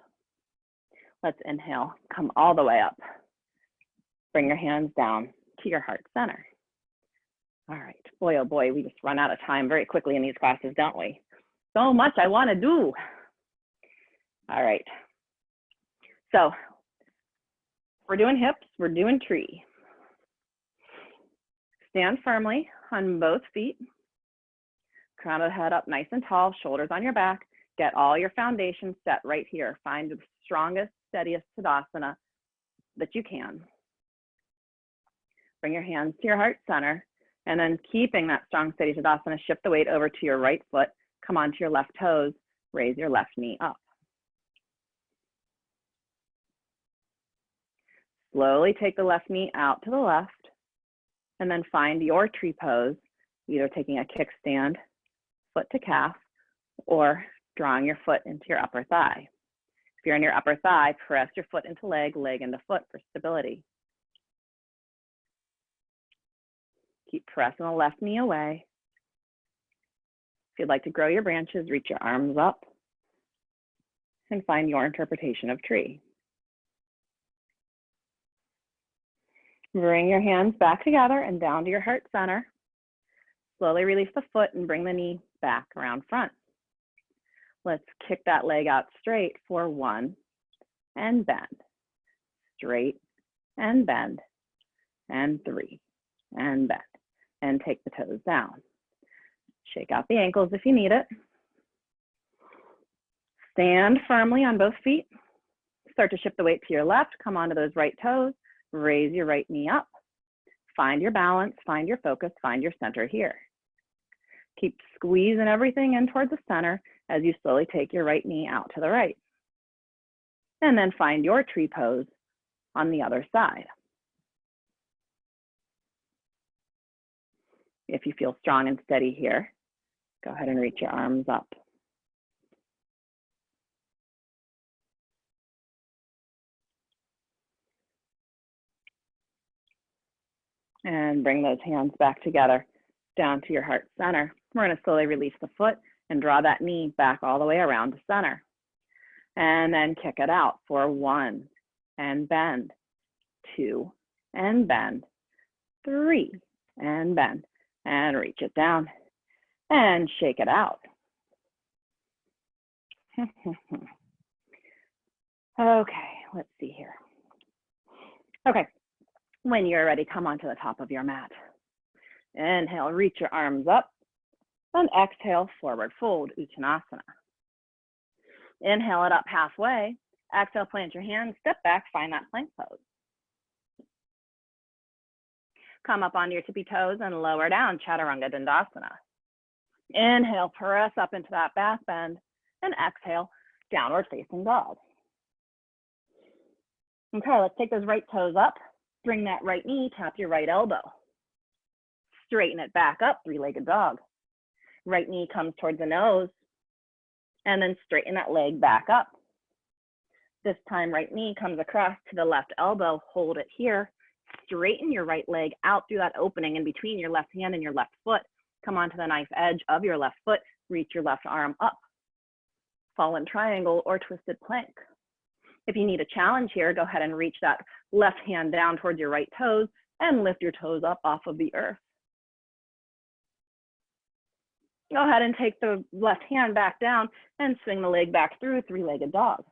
Let's inhale, come all the way up. Bring your hands down to your heart center. All right, boy, oh boy, we just run out of time very quickly in these classes, don't we? So much I want to do. All right, so we're doing hips, we're doing tree. Stand firmly on both feet. Crown of the head up nice and tall, shoulders on your back. Get all your foundation set right here. Find the strongest, steadiest Tadasana that you can. Bring your hands to your heart center, and then keeping that strong, steady Tadasana, shift the weight over to your right foot. Come onto your left toes, raise your left knee up. Slowly take the left knee out to the left, and then find your tree pose, either taking a kickstand, foot to calf, or drawing your foot into your upper thigh. If you're in your upper thigh, press your foot into leg, leg into foot for stability. Keep pressing the left knee away. If you'd like to grow your branches, reach your arms up and find your interpretation of tree. Bring your hands back together and down to your heart center. Slowly release the foot and bring the knee back around front. Let's kick that leg out straight for 1 and bend. Straight and bend. And 3 and bend. And take the toes down. Shake out the ankles if you need it. Stand firmly on both feet. Start to shift the weight to your left. Come onto those right toes. Raise your right knee up. Find your balance, find your focus, find your center here. Keep squeezing everything in towards the center as you slowly take your right knee out to the right. And then find your tree pose on the other side. If you feel strong and steady here, go ahead and reach your arms up. And bring those hands back together down to your heart center. We're going to slowly release the foot and draw that knee back all the way around the center. And then kick it out for 1 and bend, 2 and bend, 3 and bend, and reach it down and shake it out. Okay, let's see here. Okay, when you're ready, come onto the top of your mat. Inhale, reach your arms up, and exhale, forward fold, Uttanasana. Inhale it up halfway. Exhale, plant your hands, step back, find that plank pose. Come up onto your tippy toes and lower down, Chaturanga Dandasana. Inhale, press up into that back bend, and exhale, downward facing dog. Okay, let's take those right toes up. Bring that right knee, tap your right elbow. Straighten it back up, three-legged dog. Right knee comes towards the nose, and then straighten that leg back up. This time, right knee comes across to the left elbow, hold it here. Straighten your right leg out through that opening in between your left hand and your left foot. Come onto the knife edge of your left foot, reach your left arm up. Fallen triangle or twisted plank. If you need a challenge here, go ahead and reach that left hand down towards your right toes and lift your toes up off of the earth. Go ahead and take the left hand back down and swing the leg back through, three-legged dog.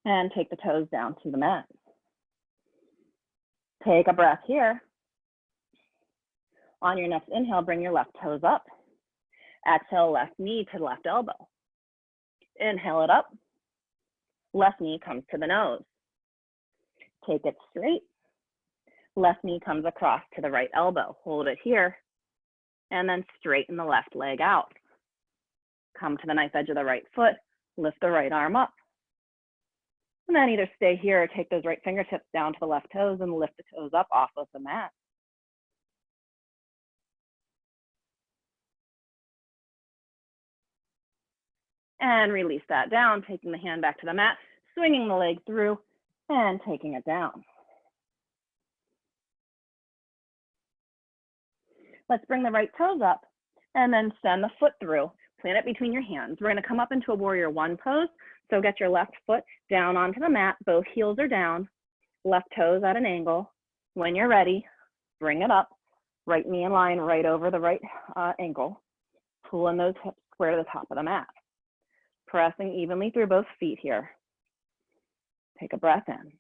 And take the toes down to the mat. Take a breath here. On your next inhale, bring your left toes up. Exhale, left knee to left elbow. Inhale it up. Left knee comes to the nose. Take it straight. Left knee comes across to the right elbow. Hold it here. And then straighten the left leg out. Come to the knife edge of the right foot. Lift the right arm up. And then either stay here or take those right fingertips down to the left toes and lift the toes up off of the mat. And release that down, taking the hand back to the mat, swinging the leg through and taking it down. Let's bring the right toes up and then send the foot through. Plant it between your hands. We're going to come up into a warrior one pose. So get your left foot down onto the mat. Both heels are down. Left toes at an angle. When you're ready, bring it up. Right knee in line right over the right ankle. Pulling those hips square to the top of the mat. Pressing evenly through both feet here. Take a breath in.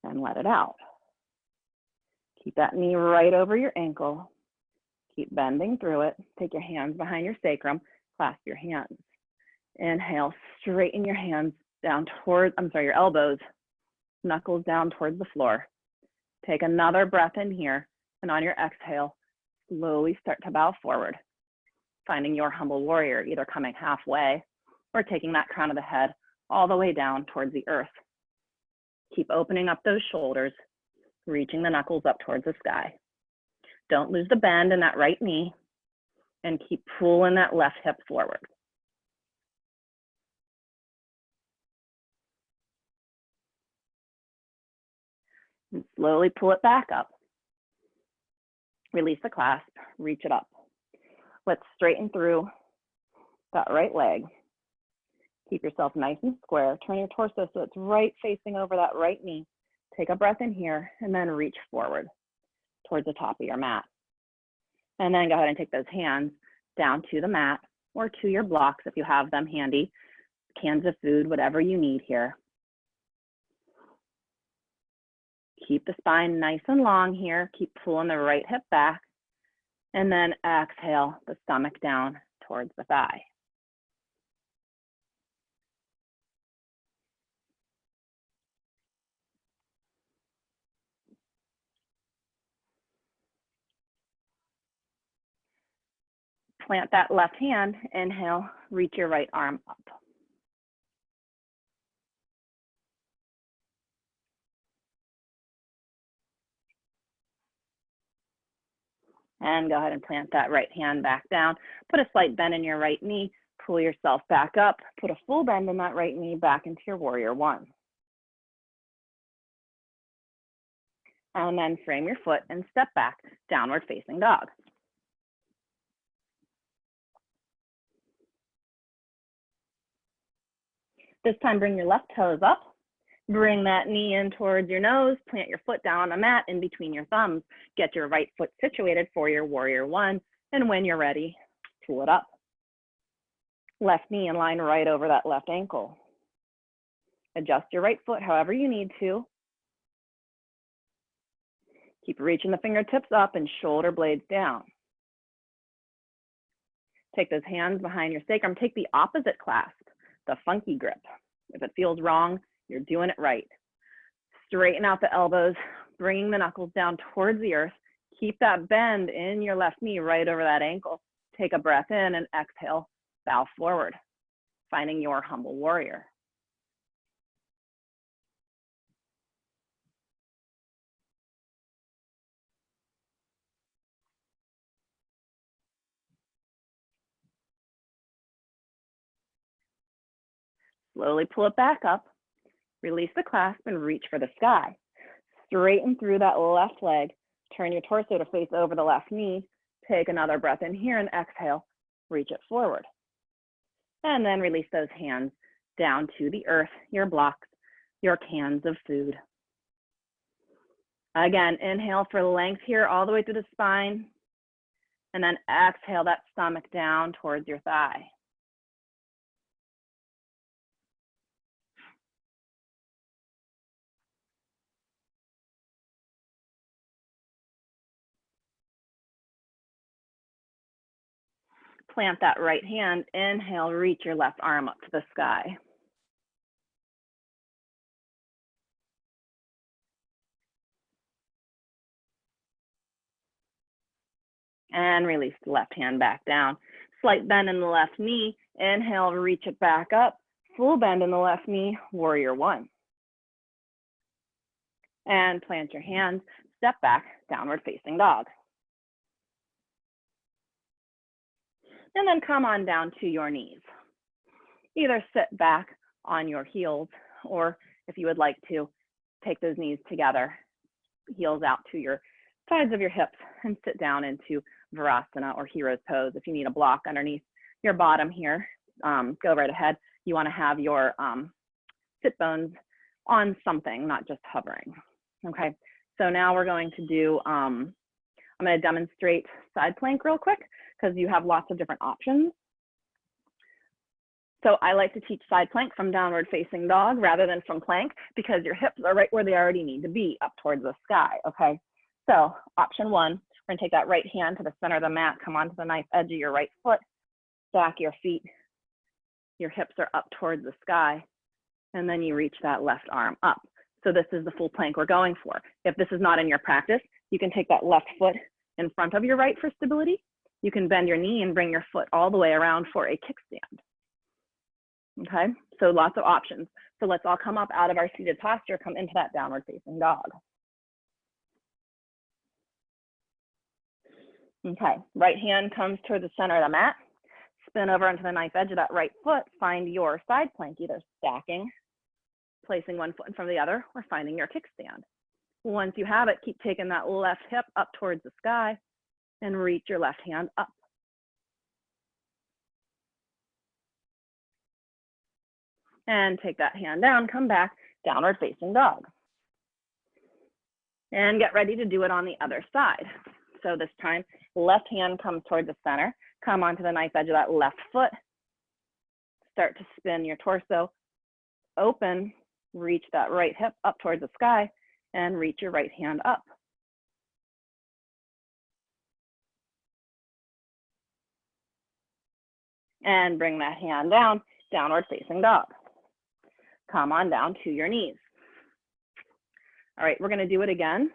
And let it out. Keep that knee right over your ankle. Keep bending through it. Take your hands behind your sacrum. Clasp your hands. Inhale, straighten your hands down towards, your elbows, knuckles down towards the floor. Take another breath in here, and on your exhale, slowly start to bow forward, finding your humble warrior, either coming halfway or taking that crown of the head all the way down towards the earth. Keep opening up those shoulders, reaching the knuckles up towards the sky. Don't lose the bend in that right knee. and keep pulling that left hip forward. And slowly pull it back up. Release the clasp, reach it up. Let's straighten through that right leg. Keep yourself nice and square. Turn your torso so it's right facing over that right knee. Take a breath in here and then reach forward towards the top of your mat. And then go ahead and take those hands down to the mat or to your blocks if you have them handy, cans of food, whatever you need here. Keep the spine nice and long here. Keep pulling the right hip back. And then exhale the stomach down towards the thigh. Plant that left hand, inhale, reach your right arm up. And go ahead and plant that right hand back down. Put a slight bend in your right knee, pull yourself back up, put a full bend in that right knee back into your warrior one. And then frame your foot and step back, downward facing dog. This time, bring your left toes up. Bring that knee in towards your nose. Plant your foot down on the mat in between your thumbs. Get your right foot situated for your warrior one. And when you're ready, pull it up. Left knee in line right over that left ankle. Adjust your right foot however you need to. Keep reaching the fingertips up and shoulder blades down. Take those hands behind your sacrum. Take the opposite clasp, the funky grip. If it feels wrong, you're doing it right. Straighten out the elbows, bringing the knuckles down towards the earth. Keep that bend in your left knee right over that ankle. Take a breath in and exhale, bow forward, finding your humble warrior. Slowly pull it back up, release the clasp and reach for the sky. Straighten through that left leg, turn your torso to face over the left knee, take another breath in here and exhale, reach it forward. And then release those hands down to the earth, your blocks, your cans of food. Again, inhale for length here all the way through the spine, and then exhale that stomach down towards your thigh. Plant that right hand, inhale, reach your left arm up to the sky. And release the left hand back down. Slight bend in the left knee, inhale, reach it back up. Full bend in the left knee, warrior one. And plant your hands, step back, downward facing dog. And then come on down to your knees. Either sit back on your heels, or if you would like to, take those knees together, heels out to your sides of your hips, and sit down into Virasana or Hero's Pose. If you need a block underneath your bottom here, go right ahead. You want to have your sit bones on something, not just hovering. Okay, so now we're going to do, I'm going to demonstrate side plank real quick because you have lots of different options. So I like to teach side plank from downward facing dog rather than from plank because your hips are right where they already need to be, up towards the sky, okay? So option one, we're gonna take that right hand to the center of the mat, come onto the nice edge of your right foot, stack your feet, your hips are up towards the sky, and then you reach that left arm up. So this is the full plank we're going for. If this is not in your practice, you can take that left foot in front of your right for stability. You can bend your knee and bring your foot all the way around for a kickstand. Okay, so lots of options. So let's all come up out of our seated posture, come into that downward facing dog. Okay, right hand comes toward the center of the mat. Spin over onto the knife edge of that right foot. Find your side plank, either stacking, placing one foot in front of the other, or finding your kickstand. Once you have it, keep taking that left hip up towards the sky and reach your left hand up. And take that hand down, come back, downward facing dog. And get ready to do it on the other side. So this time, left hand comes toward the center, come onto the knife edge of that left foot, start to spin your torso, open, reach that right hip up towards the sky, and reach your right hand up. And bring that hand down, downward facing dog. Come on down to your knees. All right, we're gonna do it again,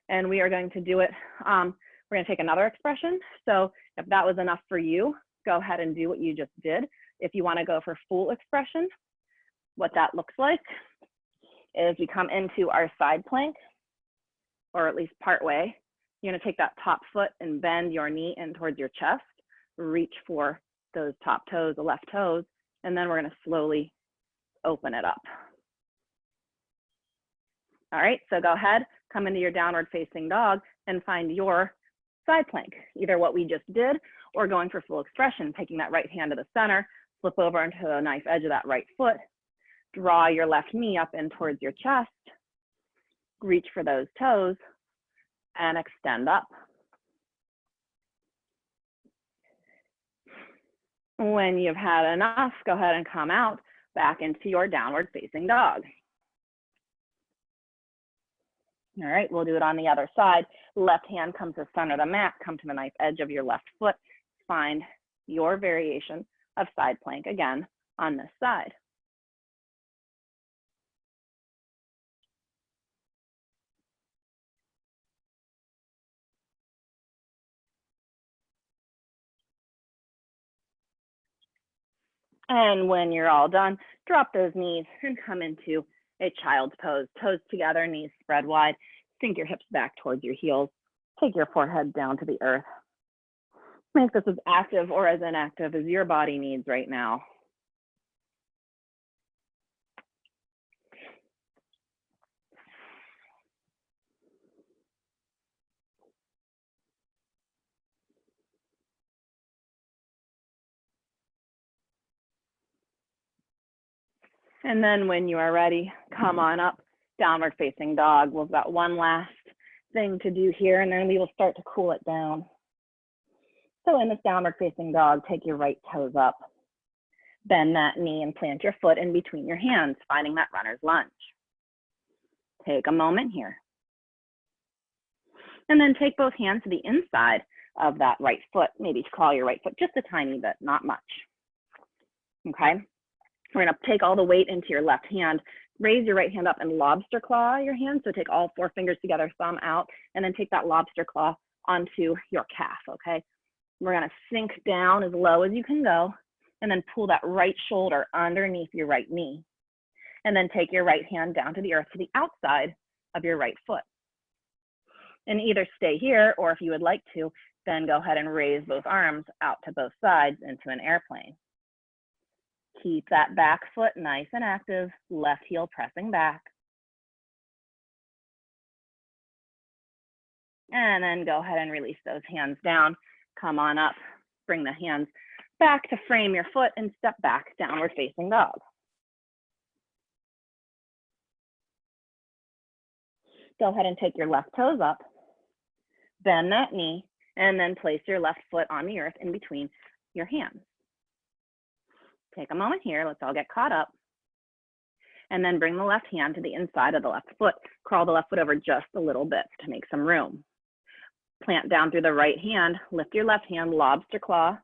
and we are going to do it, we're gonna take another expression. So if that was enough for you, go ahead and do what you just did. If you wanna go for full expression, what that looks like is we come into our side plank, or at least part way. You're gonna take that top foot and bend your knee in towards your chest, reach for those top toes, the left toes, and then we're gonna slowly open it up. All right, so go ahead, come into your downward facing dog and find your side plank, either what we just did or going for full expression, taking that right hand to the center, flip over into the knife edge of that right foot, draw your left knee up in towards your chest, reach for those toes, and extend up. When you've had enough, go ahead and come out back into your downward facing dog. All right, we'll do it on the other side. Left hand comes to the center of the mat, come to the knife edge of your left foot, find your variation of side plank again on this side. And when you're all done, drop those knees and come into a child's pose. Toes together, knees spread wide. Sink your hips back towards your heels. Take your forehead down to the earth. Make this as active or as inactive as your body needs right now. And then when you are ready, come on up, downward facing dog. We've got one last thing to do here, and then we will start to cool it down. So in this downward facing dog, take your right toes up, bend that knee and plant your foot in between your hands, finding that runner's lunge. Take a moment here. And then take both hands to the inside of that right foot. Maybe crawl your right foot just a tiny bit, not much. Okay? We're gonna take all the weight into your left hand, raise your right hand up and lobster claw your hand. So take all 4 fingers together, thumb out, and then take that lobster claw onto your calf, okay? We're gonna sink down as low as you can go, and then pull that right shoulder underneath your right knee. And then take your right hand down to the earth to the outside of your right foot. And either stay here, or if you would like to, then go ahead and raise both arms out to both sides into an airplane. Keep that back foot nice and active, left heel pressing back. And then go ahead and release those hands down. Come on up, bring the hands back to frame your foot and step back, downward facing dog. Go ahead and take your left toes up, bend that knee, and then place your left foot on the earth in between your hands. Take a moment here, let's all get caught up. And then bring the left hand to the inside of the left foot. Crawl the left foot over just a little bit to make some room. Plant down through the right hand, lift your left hand, lobster claw.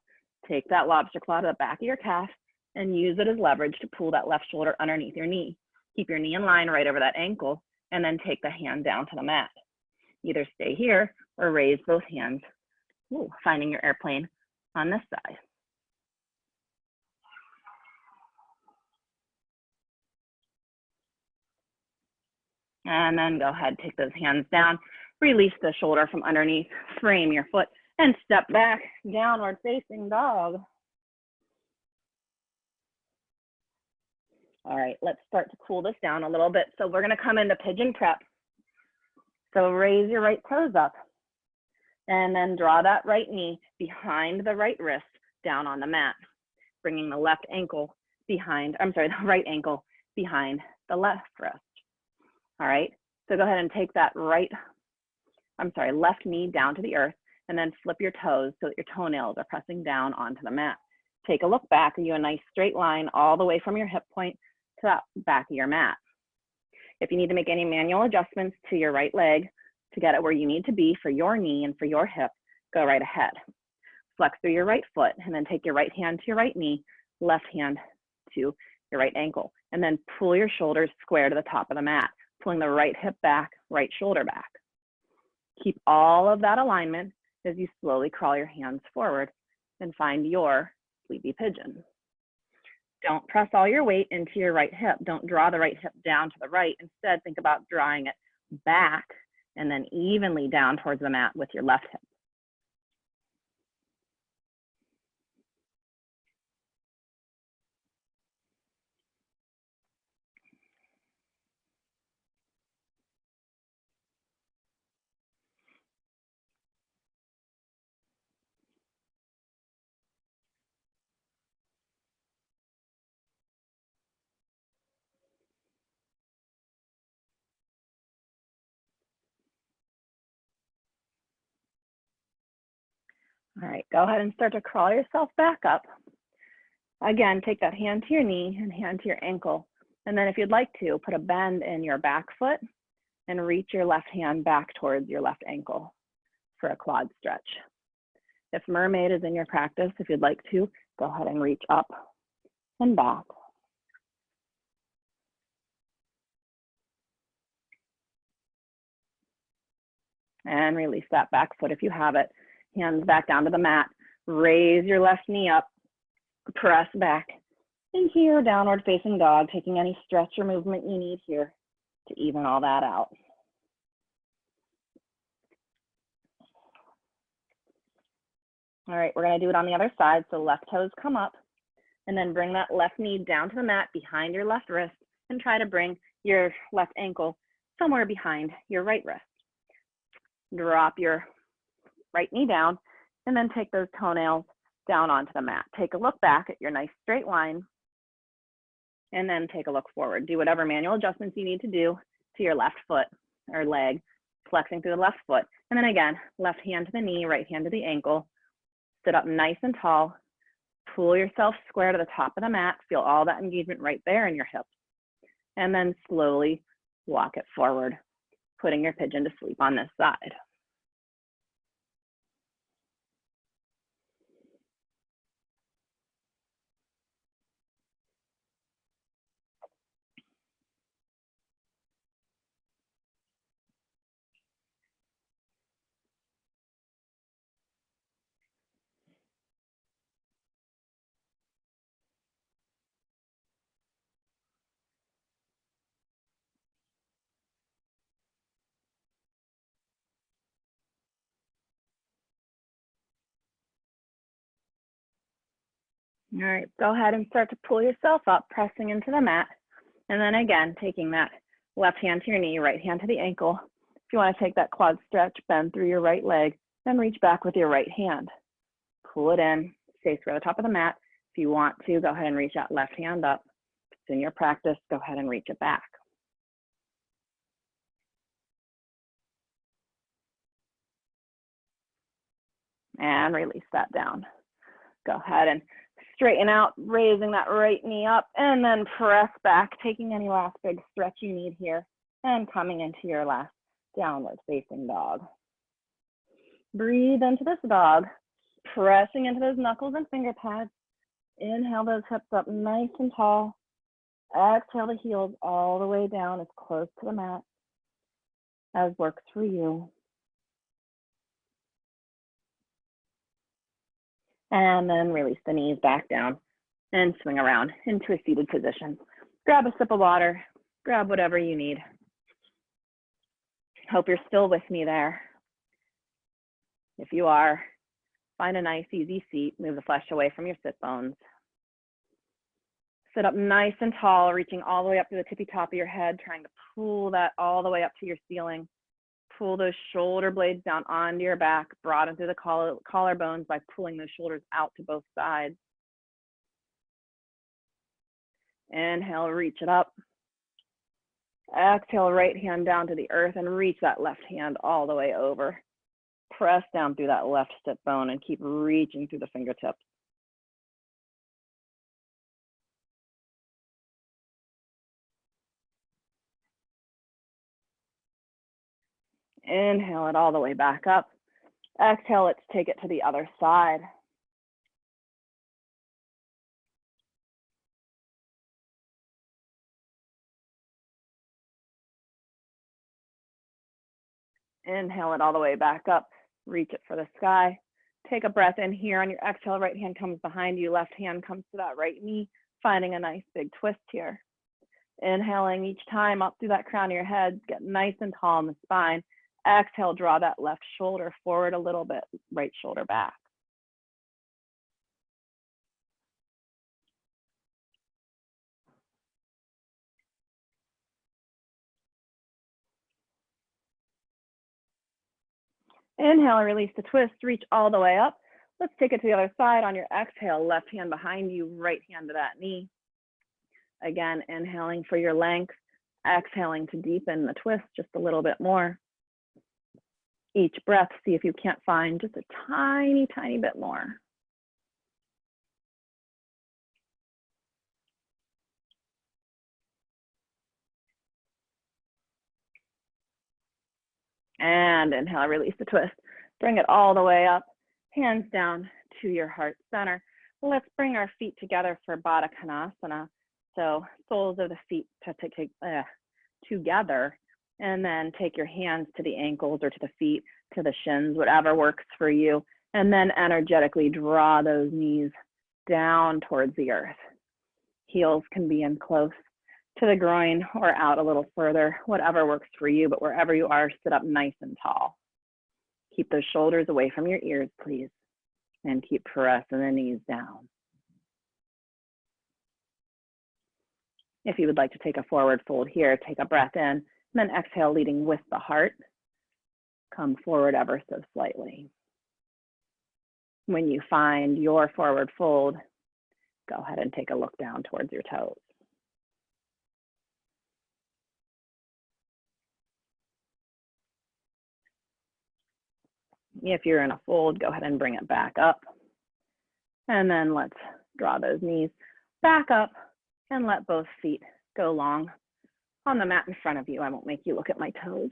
Take that lobster claw to the back of your calf and use it as leverage to pull that left shoulder underneath your knee. Keep your knee in line right over that ankle, and then take the hand down to the mat. Either stay here or raise both hands, finding your airplane on this side. And then go ahead, take those hands down, release the shoulder from underneath, frame your foot, And step back, downward facing dog. All right, let's start to cool this down a little bit. So we're gonna come into pigeon prep. So raise your right toes up and then draw that right knee behind the right wrist down on the mat, bringing the left ankle behind, the right ankle behind the left wrist. All right, so go ahead and take that left knee down to the earth and then flip your toes so that your toenails are pressing down onto the mat. Take a look back and you a nice straight line all the way from your hip point to that back of your mat. If you need to make any manual adjustments to your right leg to get it where you need to be for your knee and for your hip, go right ahead. Flex through your right foot and then take your right hand to your right knee, left hand to your right ankle, and then pull your shoulders square to the top of the mat, pulling the right hip back, right shoulder back. Keep all of that alignment as you slowly crawl your hands forward and find your sleepy pigeon. Don't press all your weight into your right hip. Don't draw the right hip down to the right. Instead, think about drawing it back and then evenly down towards the mat with your left hip. All right, go ahead and start to crawl yourself back up. Again, take that hand to your knee and hand to your ankle. And then if you'd like to, put a bend in your back foot and reach your left hand back towards your left ankle for a quad stretch. If mermaid is in your practice, if you'd like to, go ahead and reach up and back. And release that back foot if you have it. Hands back down to the mat. Raise your left knee up. Press back into your downward facing dog, taking any stretch or movement you need here to even all that out. All right, we're gonna do it on the other side. So left toes come up and then bring that left knee down to the mat behind your left wrist and try to bring your left ankle somewhere behind your right wrist. Drop your right knee down and then take those toenails down onto the mat. Take a look back at your nice straight line and then take a look forward. Do whatever manual adjustments you need to do to your left foot or leg, flexing through the left foot. And then again, left hand to the knee, right hand to the ankle. Sit up nice and tall. Pull yourself square to the top of the mat. Feel all that engagement right there in your hips. And then slowly walk it forward, putting your pigeon to sleep on this side. All right, go ahead and start to pull yourself up, pressing into the mat. And then again, taking that left hand to your knee, right hand to the ankle. If you want to take that quad stretch, bend through your right leg, then reach back with your right hand. Pull it in, stay square at the top of the mat. If you want to, go ahead and reach that left hand up. If it's in your practice, go ahead and reach it back. And release that down. Go ahead and straighten out, raising that right knee up, and then press back, taking any last big stretch you need here, and coming into your last downward facing dog. Breathe into this dog, pressing into those knuckles and finger pads. Inhale those hips up nice and tall. Exhale the heels all the way down as close to the mat as works for you. And then release the knees back down and swing around into a seated position. Grab a sip of water, grab whatever you need. Hope you're still with me there. If you are, Find a nice, easy seat. Move the flesh away from your sit bones. Sit up nice and tall, reaching all the way up to the tippy top of your head, trying to pull that all the way up to your ceiling. Pull those shoulder blades down onto your back, broaden through the collarbones by pulling those shoulders out to both sides. Inhale, reach it up. Exhale, right hand down to the earth and reach that left hand all the way over. Press down through that left sit bone and keep reaching through the fingertips. Inhale it all the way back up. Exhale, let's take it to the other side. Inhale it all the way back up. Reach it for the sky. Take a breath in here. On your exhale, right hand comes behind you. Left hand comes to that right knee, finding a nice big twist here. Inhaling each time up through that crown of your head. Get nice and tall in the spine. Exhale, draw that left shoulder forward a little bit, right shoulder back. Inhale, release the twist, reach all the way up. Let's take it to the other side. On your exhale, left hand behind you, right hand to that knee. Again, inhaling for your length, exhaling to deepen the twist just a little bit more. Each breath, see if you can't find just a tiny, tiny bit more. And inhale, release the twist. Bring it all the way up, hands down to your heart center. Let's bring our feet together for Baddha Konasana. So soles of the feet together, and then take your hands to the ankles or to the feet, to the shins, whatever works for you. And then energetically draw those knees down towards the earth. Heels can be in close to the groin or out a little further, whatever works for you, but wherever you are, sit up nice and tall. Keep those shoulders away from your ears, please, and keep pressing the knees down. If you would like to take a forward fold here, take a breath in, and then exhale, leading with the heart. Come forward ever so slightly. When you find your forward fold, go ahead and take a look down towards your toes. If you're in a fold, go ahead and bring it back up. And then let's draw those knees back up and let both feet go long on the mat in front of you. I won't make you look at my toes.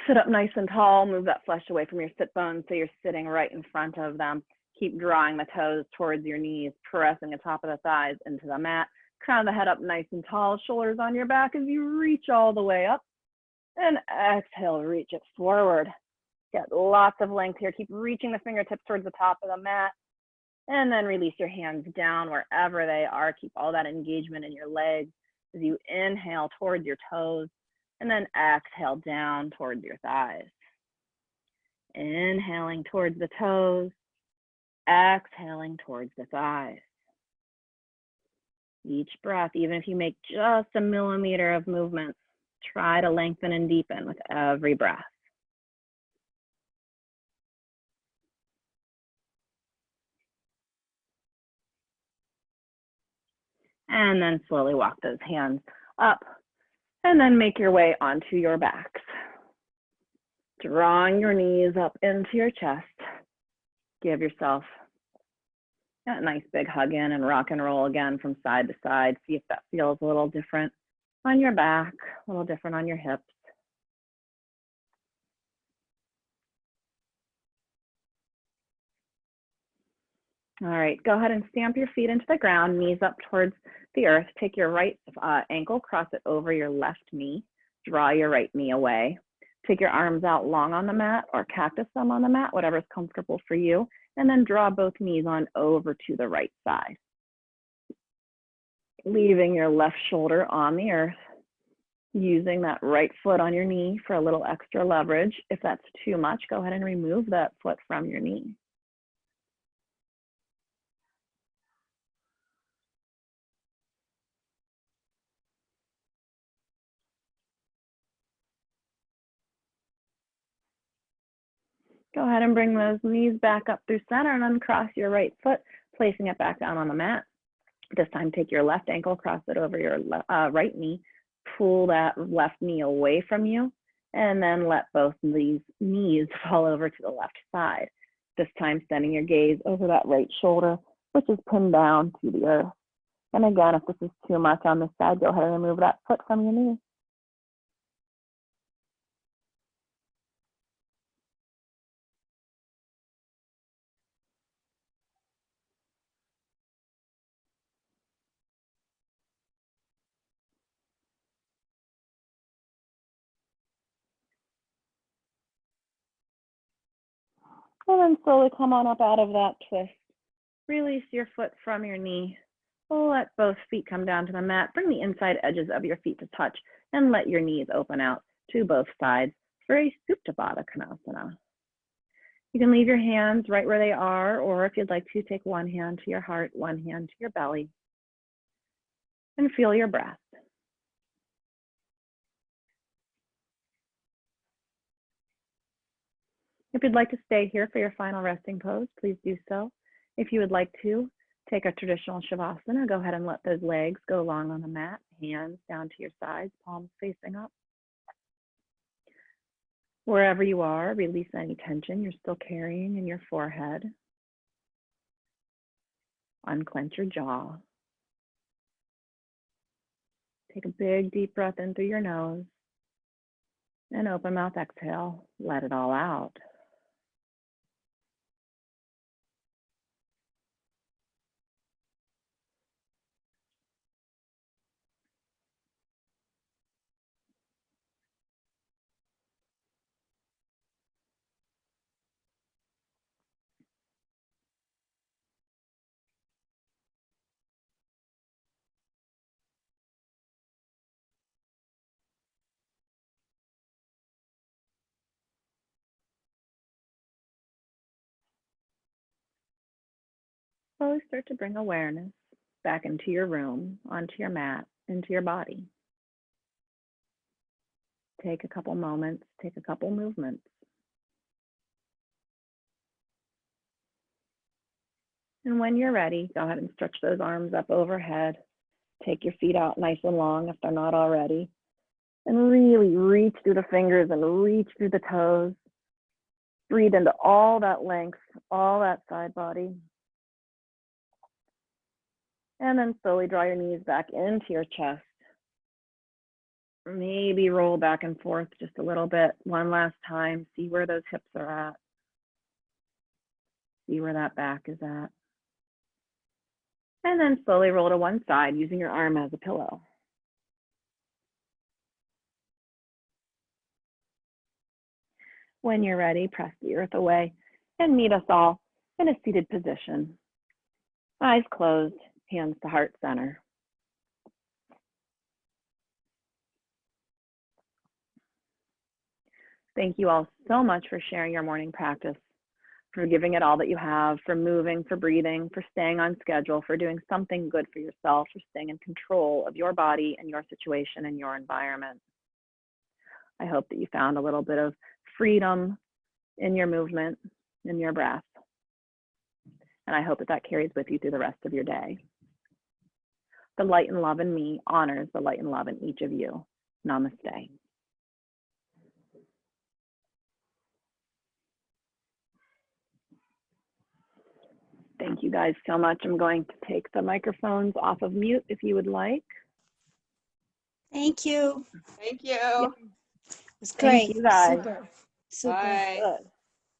Sit up nice and tall, move that flesh away from your sit bones so you're sitting right in front of them. Keep drawing the toes towards your knees, pressing the top of the thighs into the mat. Crown the head up nice and tall, shoulders on your back as you reach all the way up. And exhale, reach it forward. Get lots of length here. Keep reaching the fingertips towards the top of the mat. And then release your hands down wherever they are. Keep all that engagement in your legs as you inhale towards your toes. And then exhale down towards your thighs. Inhaling towards the toes. Exhaling towards the thighs. Each breath, even if you make just a millimeter of movement, try to lengthen and deepen with every breath. And then slowly walk those hands up and then make your way onto your backs. Drawing your knees up into your chest. Give yourself a nice big hug in and rock and roll again from side to side. See if that feels a little different on your back, a little different on your hips. All right, go ahead and stamp your feet into the ground, knees up towards the earth. Take your right ankle, cross it over your left knee. Draw your right knee away. Take your arms out long on the mat or cactus thumb on the mat, whatever's comfortable for you. And then draw both knees on over to the right side. Leaving your left shoulder on the earth. Using that right foot on your knee for a little extra leverage. If that's too much, go ahead and remove that foot from your knee. Go ahead and bring those knees back up through center and uncross your right foot, placing it back down on the mat. This time, take your left ankle, cross it over your right knee, pull that left knee away from you, and then let both these knees fall over to the left side. This time, sending your gaze over that right shoulder, which is pinned down to the earth. And again, if this is too much on this side, go ahead and remove that foot from your knee. And then slowly come on up out of that twist. Release your foot from your knee. Let both feet come down to the mat. Bring the inside edges of your feet to touch and let your knees open out to both sides for a Supta Baddha Konasana. You can leave your hands right where they are, or if you'd like to, take one hand to your heart, one hand to your belly, and feel your breath. If you'd like to stay here for your final resting pose, please do so. If you would like to take a traditional Shavasana, go ahead and let those legs go long on the mat, hands down to your sides, palms facing up. Wherever you are, release any tension you're still carrying in your forehead. Unclench your jaw. Take a big deep breath in through your nose and open mouth exhale. Let it all out. Slowly start to bring awareness back into your room, onto your mat, into your body. Take a couple moments, take a couple movements. And when you're ready, go ahead and stretch those arms up overhead. Take your feet out nice and long if they're not already. And really reach through the fingers and reach through the toes. Breathe into all that length, all that side body. And then slowly draw your knees back into your chest. Maybe roll back and forth just a little bit. One last time, see where those hips are at. See where that back is at. And then slowly roll to one side using your arm as a pillow. When you're ready, press the earth away and meet us all in a seated position. Eyes closed, hands to heart center. Thank you all so much for sharing your morning practice, for giving it all that you have, for moving, for breathing, for staying on schedule, for doing something good for yourself, for staying in control of your body and your situation and your environment. I hope that you found a little bit of freedom in your movement, in your breath. And I hope that that carries with you through the rest of your day. The light and love in me honors the light and love in each of you. Namaste. Thank you guys so much. I'm going to take the microphones off of mute if you would like. Thank you. Thank you. Yep. It was great. Thank you guys. Super. Super. Bye.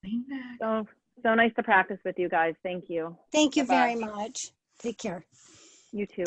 Good. So nice to practice with you guys. Thank you. Thank you Bye-bye. very much. Take care. You too.